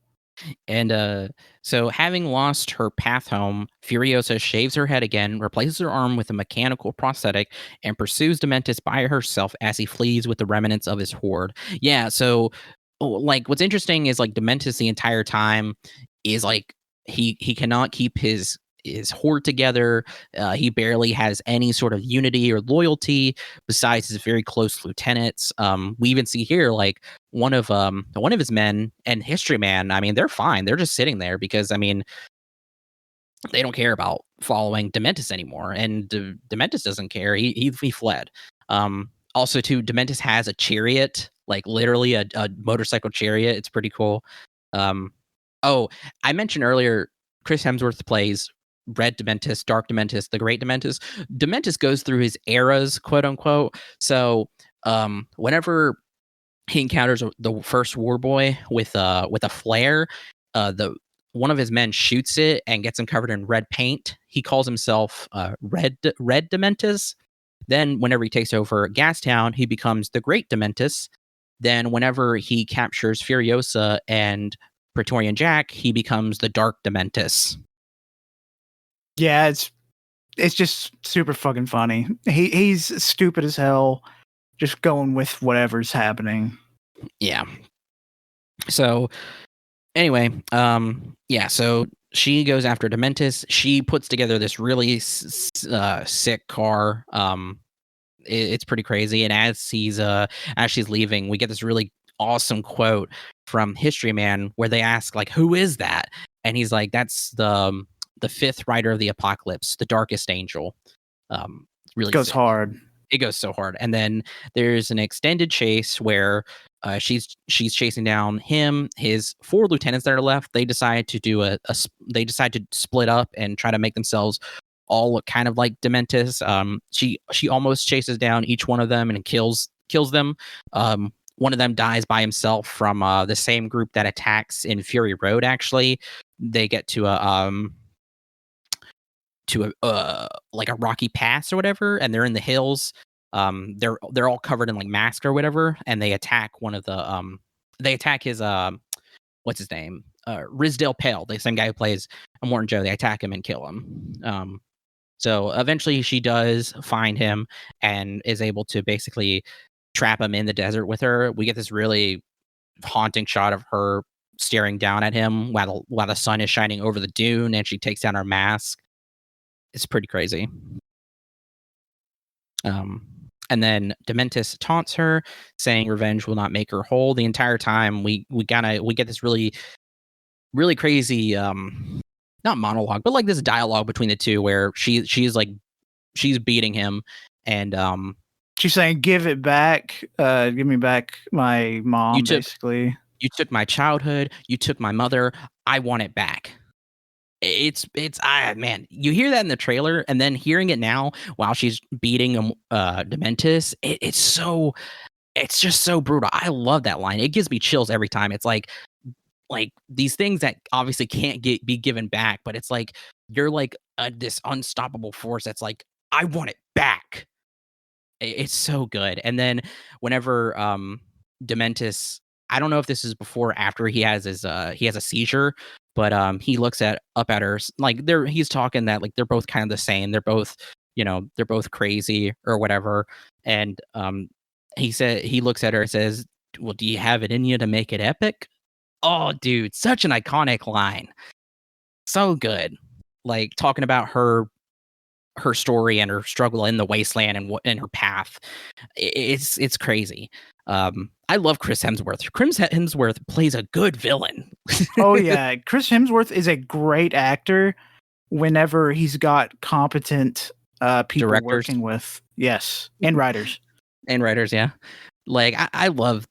And so having lost her path home, Furiosa shaves her head again, replaces her arm with a mechanical prosthetic, and pursues Dementis by herself as he flees with the remnants of his horde. Yeah, so like what's interesting is like Dementis the entire time is like he cannot keep his horde together. He barely has any sort of unity or loyalty besides his very close lieutenants. We even see here like one of his men and History Man. I mean, they're fine. They're just sitting there because I mean they don't care about following Dementis anymore, and Dementis doesn't care. He fled. Also, too, Dementis has a chariot, like literally a motorcycle chariot. It's pretty cool. Oh, I mentioned earlier, Chris Hemsworth plays Red Dementis, Dark Dementis, the Great Dementis. Dementis goes through his eras, quote unquote. So, whenever he encounters the first war boy with a flare, the one of his men shoots it and gets him covered in red paint. He calls himself Red Dementis. Then, whenever he takes over Gastown, he becomes the Great Dementis. Then, whenever he captures Furiosa and Praetorian Jack, he becomes the Dark Dementis. Yeah, it's just super fucking funny. He's stupid as hell, just going with whatever's happening. Yeah. So anyway, yeah, so she goes after Dementis. She puts together this really sick car. It's pretty crazy. And as she's leaving, we get this really awesome quote from History Man where they ask like, "Who is that?" And he's like, "That's the fifth rider of the apocalypse, the darkest angel." Really It goes sick. hard. It goes so hard. And then there's an extended chase where She's chasing down him, his 4 lieutenants that are left. They decide to do they decide to split up and try to make themselves all look kind of like Dementis. She almost chases down each one of them and kills them. One of them dies by himself from the same group that attacks in Fury Road. Actually, they get to a like a rocky pass or whatever, and they're in the hills. They're all covered in like masks or whatever, and they attack one of the they attack his what's his name, Rizdale Pale, the same guy who plays Morton Joe. They attack him and kill him. So eventually she does find him and is able to basically trap him in the desert with her. We get this really haunting shot of her staring down at him while the sun is shining over the dune, and she takes down her mask. It's pretty crazy. And then Dementis taunts her, saying revenge will not make her whole. The entire time we get this really, really crazy not monologue, but like this dialogue between the two where she's beating him, and she's saying, "Give it back, give me back my mom." Basically, you took my childhood, you took my mother. I want it back. It's man, you hear that in the trailer, and then hearing it now while she's beating Dementis, it's just so brutal. I love that line. It gives me chills every time. It's like these things that obviously can't be given back, but it's like you're like this unstoppable force that's like, I want it back. It's so good. And then whenever Dementis, I don't know if this is before or after he has a seizure, but he looks up at her, like he's talking that like they're both kind of the same. They're both, they're both crazy or whatever. And he looks at her and says, "Well, do you have it in you to make it epic?" Oh, dude, such an iconic line. So good. Like talking about her story and her struggle in the wasteland and her path. It's crazy. I love Chris Hemsworth. Chris Hemsworth plays a good villain. Oh yeah, Chris Hemsworth is a great actor whenever he's got competent people Directors. working with. Yes, and writers. And writers, yeah. Like I love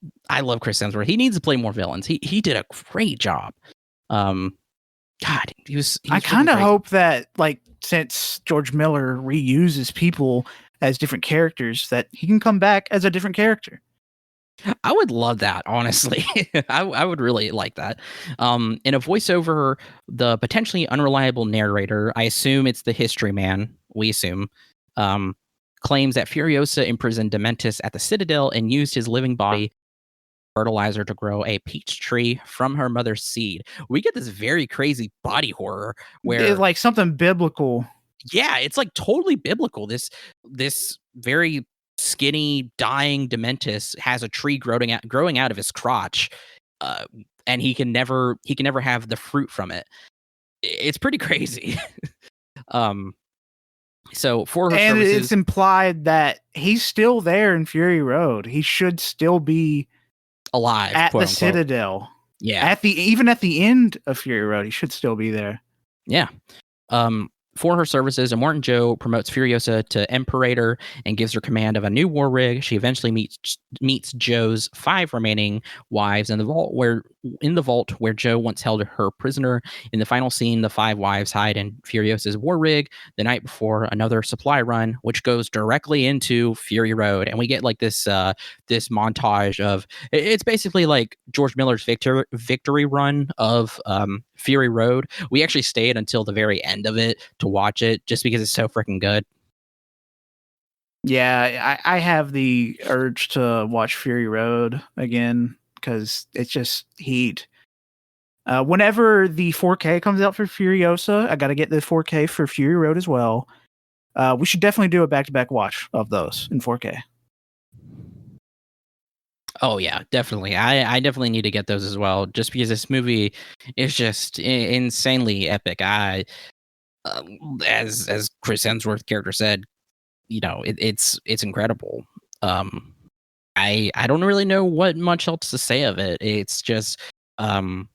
Chris Hemsworth. He needs to play more villains. He did a great job. God, he was I kind of hope that, like, since George Miller reuses people as different characters, that he can come back as a different character. I would love that, honestly. I would really like that. In a voiceover, the potentially unreliable narrator, I assume it's the history man, we assume, claims that Furiosa imprisoned Dementis at the Citadel and used his living body fertilizer to grow a peach tree from her mother's seed. We get this very crazy body horror where it's like something biblical. Yeah, it's like totally biblical. This very skinny, dying Dementis has a tree growing out of his crotch, and he can never have the fruit from it. It's pretty crazy. So for her services, it's implied that he's still there in Fury Road. He should still be alive at the unquote. Citadel. Yeah, even at the end of Fury Road, he should still be there. Yeah. For her services, Morton Joe promotes Furiosa to Imperator and gives her command of a new war rig. She eventually meets Joe's 5 remaining wives in the vault where Joe once held her prisoner. In the final scene, the 5 wives hide in Furiosa's war rig the night before another supply run, which goes directly into Fury Road. And we get like this montage of, it's basically like George Miller's victory run of Fury Road. We actually stayed until the very end of it to watch it just because it's so freaking good. Yeah, I have the urge to watch Fury Road again because it's just heat. Whenever the 4K comes out for Furiosa, I got to get the 4K for Fury Road as well. We should definitely do a back-to-back watch of those in 4K. Oh yeah, definitely. I definitely need to get those as well, just because this movie is just insanely epic. As Chris Hemsworth character said, it's incredible. I don't really know what much else to say of it. It's just Anya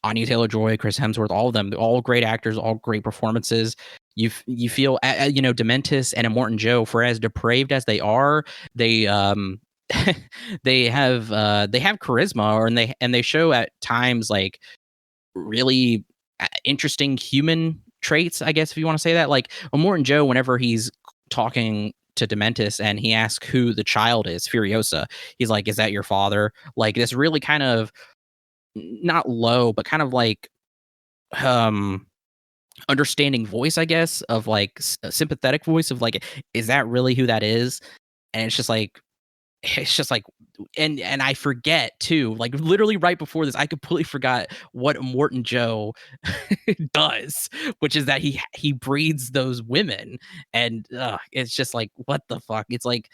Taylor-Joy, Chris Hemsworth, all of them, all great actors, all great performances. You feel Dementis and Morton Joe, for as depraved as they are, they they have charisma, and they show at times like really interesting human traits, I guess, if you want to say that. Like Morton Joe, whenever he's talking to Dementis and he asks who the child is, Furiosa, he's like, "Is that your father?" Like this really kind of not low, but kind of like um understanding voice, I guess, of like a sympathetic voice of like, is that really who that is? And it's just like and I forget too, like literally right before this, I completely forgot what Morton Joe does, which is that he breeds those women, and it's just like what the fuck. It's like,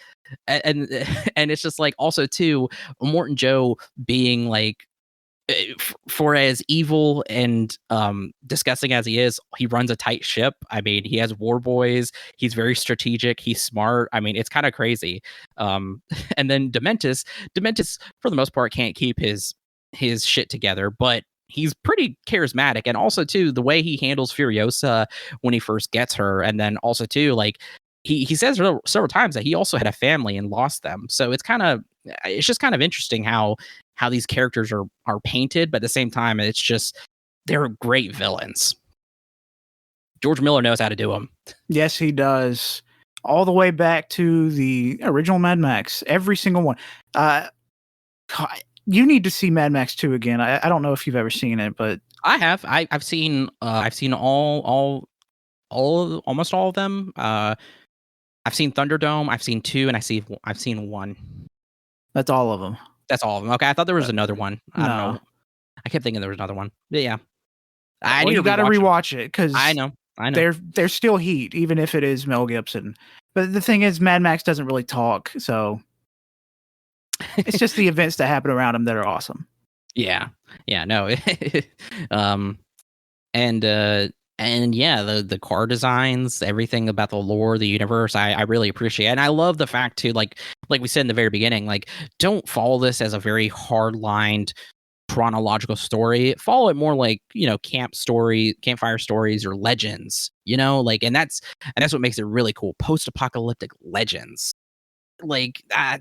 and and it's just like also too, Morton Joe being like for as evil and disgusting as he is, he runs a tight ship. I mean, he has war boys. He's very strategic. He's smart. I mean, it's kind of crazy. And then Dementis, for the most part, can't keep his shit together, but he's pretty charismatic. And also, too, the way he handles Furiosa when he first gets her, and then also too, like he says several times that he also had a family and lost them. So it's just kind of interesting how these characters are painted, but at the same time, it's just they're great villains. George Miller knows how to do them. Yes, he does. All the way back to the original Mad Max, every single one. Uh, you need to see Mad Max 2 again. I don't know if you've ever seen it, but I have. I've seen almost all of them. I've seen Thunderdome. I've seen 2, and I've seen 1. that's all of them. That's all of them. Okay, I thought there was another one. I don't No. know. I kept thinking there was another one. But yeah, I Well, need you to got to rewatch them. rewatch it because I know. they're still heat, even if it is Mel Gibson. But the thing is, Mad Max doesn't really talk, so it's just the events that happen around him that are awesome. Yeah. Yeah. No. um. And yeah, the car designs, everything about the lore, the universe, I really appreciate. And I love the fact too, like we said in the very beginning, like don't follow this as a very hard lined chronological story. Follow it more like, campfire stories or legends, like, and that's what makes it really cool. Post-apocalyptic legends. Like I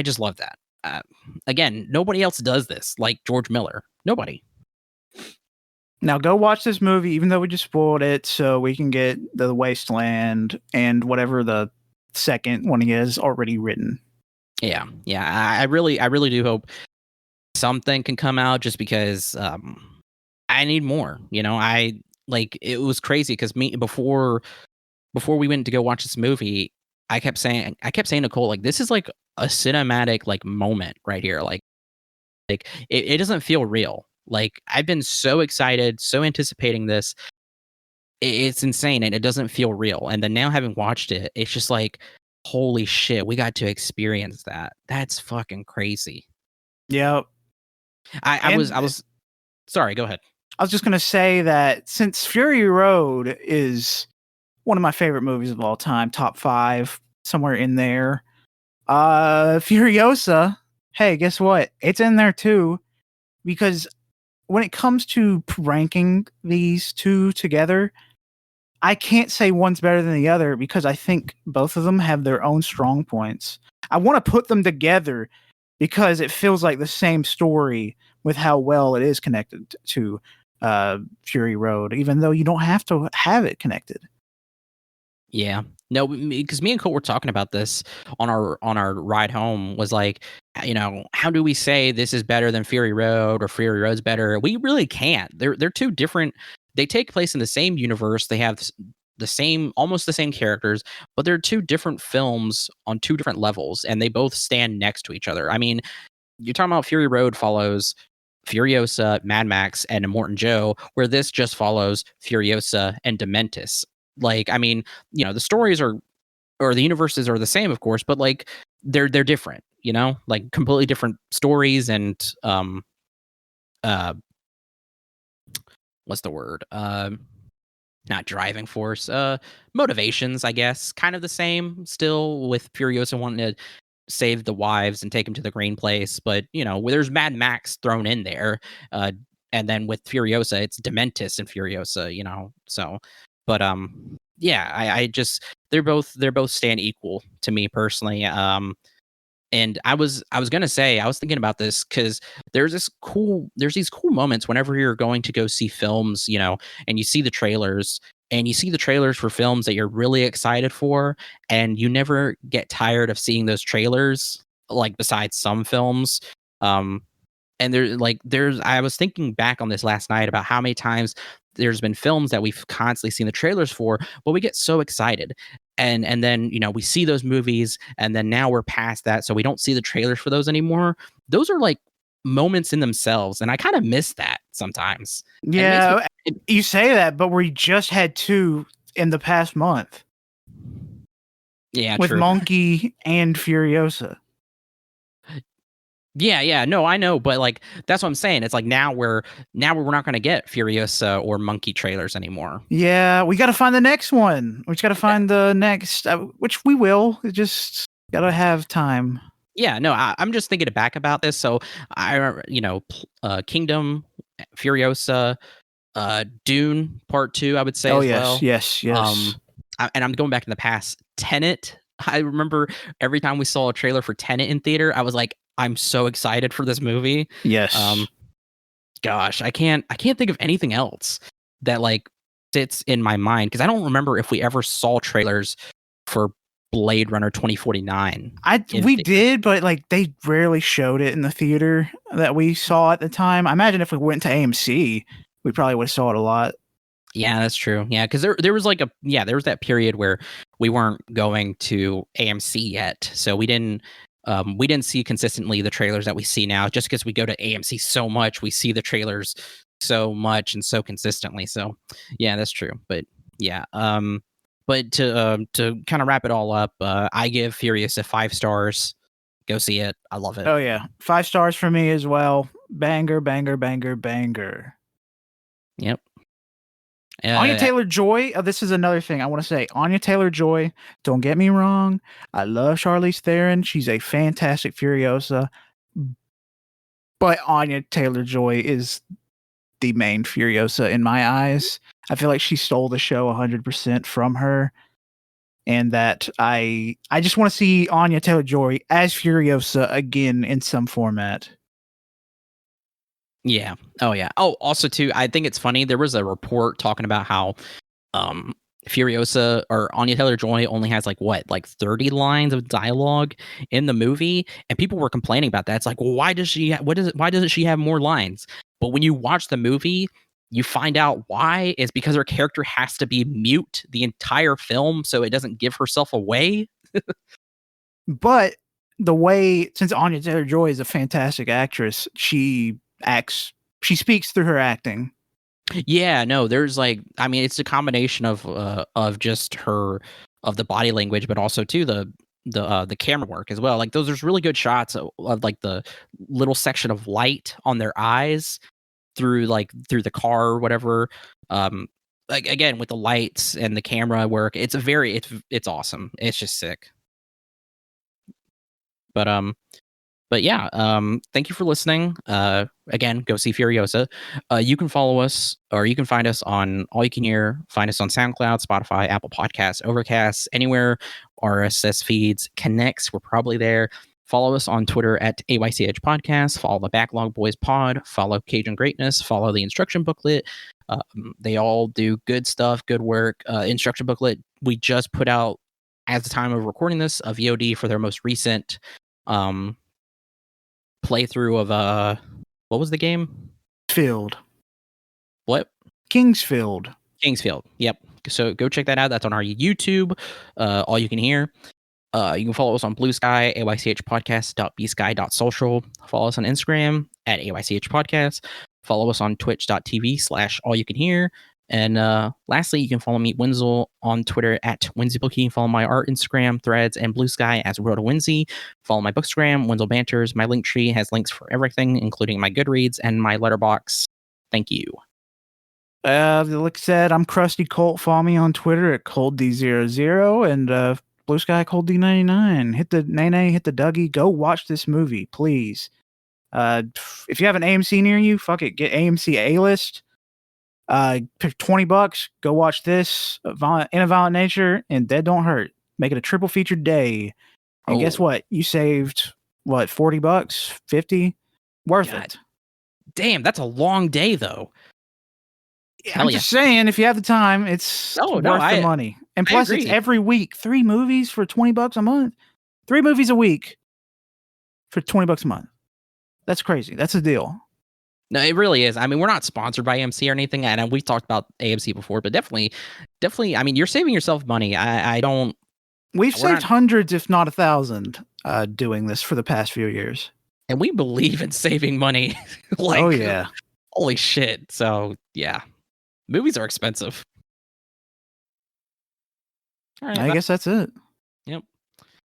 just love that. Again, nobody else does this like George Miller. Nobody. Now go watch this movie, even though we just spoiled it, so we can get the Wasteland and whatever the second one he has already written. Yeah. I really do hope something can come out, just because I need more. I like it was crazy because me before we went to go watch this movie, I kept saying to Cole, like, this is like a cinematic like moment right here. Like it doesn't feel real. Like I've been so excited, so anticipating this. It's insane, and it doesn't feel real. And then now having watched it, it's just like, holy shit, we got to experience that. That's fucking crazy. Yep. I was And I was sorry. Go ahead. I was just going to say that since Fury Road is one of my favorite movies of all time, top 5, somewhere in there, Furiosa, hey, guess what? It's in there too, because when it comes to ranking these two together, I can't say one's better than the other because I think both of them have their own strong points. I want to put them together because it feels like the same story with how well it is connected to Fury Road, even though you don't have to have it connected. Yeah. No, because me and Cole were talking about this on our ride home. Was like, how do we say this is better than Fury Road or Fury Road's better? We really can't. They're two different. They take place in the same universe. They have the same, almost the same characters, but they're two different films on two different levels, and they both stand next to each other. I mean, you're talking about Fury Road follows Furiosa, Mad Max, and Immortan Joe, where this just follows Furiosa and Dementis. Like, I mean, the stories are, or the universes are the same, of course, but like they're different, like completely different stories and uh what's the word? Not driving force, motivations, I guess, kind of the same still, with Furiosa wanting to save the wives and take him to the green place, but where there's Mad Max thrown in there, uh and then with Furiosa it's Dementis and Furiosa, so, but yeah, I just they're both stand equal to me personally. And I was gonna say, I was thinking about this because there's these cool moments whenever you're going to go see films, and you see the trailers and you see the trailers for films that you're really excited for, and you never get tired of seeing those trailers, like besides some films. Um, and there's I was thinking back on this last night about how many times there's been films that we've constantly seen the trailers for, but we get so excited. And then, we see those movies, and then now we're past that, so we don't see the trailers for those anymore. Those are like moments in themselves, and I kind of miss that sometimes. And it makes me Yeah, you say that, but we just had two in the past month yeah, with true. Monkey and Furiosa. Yeah, no, I know, but like that's what I'm saying. It's like we're not going to get Furiosa or Monkey trailers anymore. Yeah, we got to find the next one. We just got to find the next, which we will. It just got to have time. Yeah, no, I'm just thinking back about this. So I remember, Kingdom, Furiosa, Dune Part 2, I would say Oh as yes, well. yes, yes, And I'm going back in the past. Tenet. I remember every time we saw a trailer for Tenet in theater, I was like, I'm so excited for this movie. yes. Um, Gosh, I can't think of anything else that like sits in my mind because I don't remember if we ever saw trailers for Blade Runner 2049 in We theater. did, but like they rarely showed it in the theater that we saw at the time. I imagine if we went to AMC, we probably would have saw it a lot. Yeah, that's true. Yeah, because there was there was that period where we weren't going to AMC yet, so we didn't see consistently the trailers that we see now. Just because we go to AMC so much, we see the trailers so much and so consistently. So yeah, that's true. But yeah, but to kind of wrap it all up, I give Furious a 5 stars. Go see it. I love it. Oh yeah, 5 stars for me as well. Banger, banger, banger, banger. Yep. Anya Uh, Taylor Joy. This is another thing I want to say. Anya Taylor Joy. Don't get me wrong. I love Charlize Theron. She's a fantastic Furiosa. But Anya Taylor Joy is the main Furiosa in my eyes. I feel like she stole the show 100% from her, and that I just want to see Anya Taylor Joy as Furiosa again in some format. Yeah. Oh, yeah. Oh, also too, I think it's funny. There was a report talking about how um Furiosa or Anya Taylor-Joy only has like 30 lines of dialogue in the movie, and people were complaining about that. It's like, well, why doesn't she have more lines? But when you watch the movie, you find out why. It's because her character has to be mute the entire film so it doesn't give herself away. But the way, since Anya Taylor Joy is a fantastic actress, she speaks through her acting. Yeah, no, there's I mean, it's a combination of just her of the body language, but also too the camera work as well. Like there's really good shots of like the little section of light on their eyes through the car or whatever. Like again with the lights and the camera work, it's awesome. It's just sick. But But yeah, thank you for listening. Again, go see Furiosa. You can follow us or you can find us on All You Can Hear. Find us on SoundCloud, Spotify, Apple Podcasts, Overcast, anywhere RSS feeds connects. We're probably there. Follow us on Twitter at AYCH Podcast. Follow the Backlog Boys Pod. Follow Cajun Greatness. Follow the Instruction Booklet. They all do good stuff, good work. Instruction Booklet, we just put out, at the time of recording this, a VOD for their most recent um, playthrough of what was the game? Field. What? Kingsfield. Kingsfield. Yep. So go check that out. That's on our YouTube. All You Can Hear. You can follow us on Blue Sky, aychpodcast.bsky.social. Follow us on Instagram at aychpodcast. Follow us on twitch.tv/allyoucanhear. And lastly, you can follow me, Wenzel, on Twitter at WenzelBookie. Follow my art, Instagram, Threads, and Blue Sky as World of Wenzel. Follow my Bookstagram, Wenzel Banters. My Linktree has links for everything, including my Goodreads and my Letterbox. Thank you. Like I said, I'm Krusty Colt. Follow me on Twitter at ColdD00 and Blue Sky Cold D99. Hit the Nene, hit the Dougie. Go watch this movie, please. If you have an AMC near you, fuck it, get AMC A-list. Pick $20. Go watch this In a Violent Nature and Dead Don't Hurt. Make it a triple feature day. And guess what? You saved what, $40, 50, worth God it. damn, that's a long day though. I'm Tell you. just saying, if you have the time, it's No, worth the money. And I plus, it's agree. every week. 3 movies for $20 a month. 3 movies a week for $20 a month. That's crazy. That's a deal. No, it really is. I mean, we're not sponsored by AMC or anything, and we've talked about AMC before, but definitely. I mean, you're saving yourself money. I don't. We've We're saved not, hundreds, if not 1,000, doing this for the past few years. and we believe in saving money. Oh yeah, holy shit. So yeah, movies are expensive. All right, I guess that's it. Yep.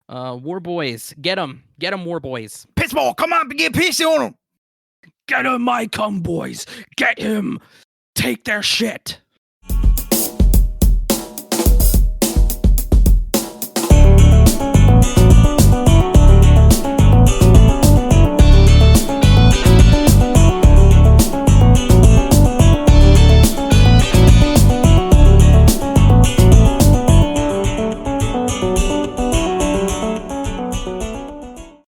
War Boys, get them, War Boys. Pittsburgh, come on, get pissy on them. Get him, my cum boys. Get him. Take their shit.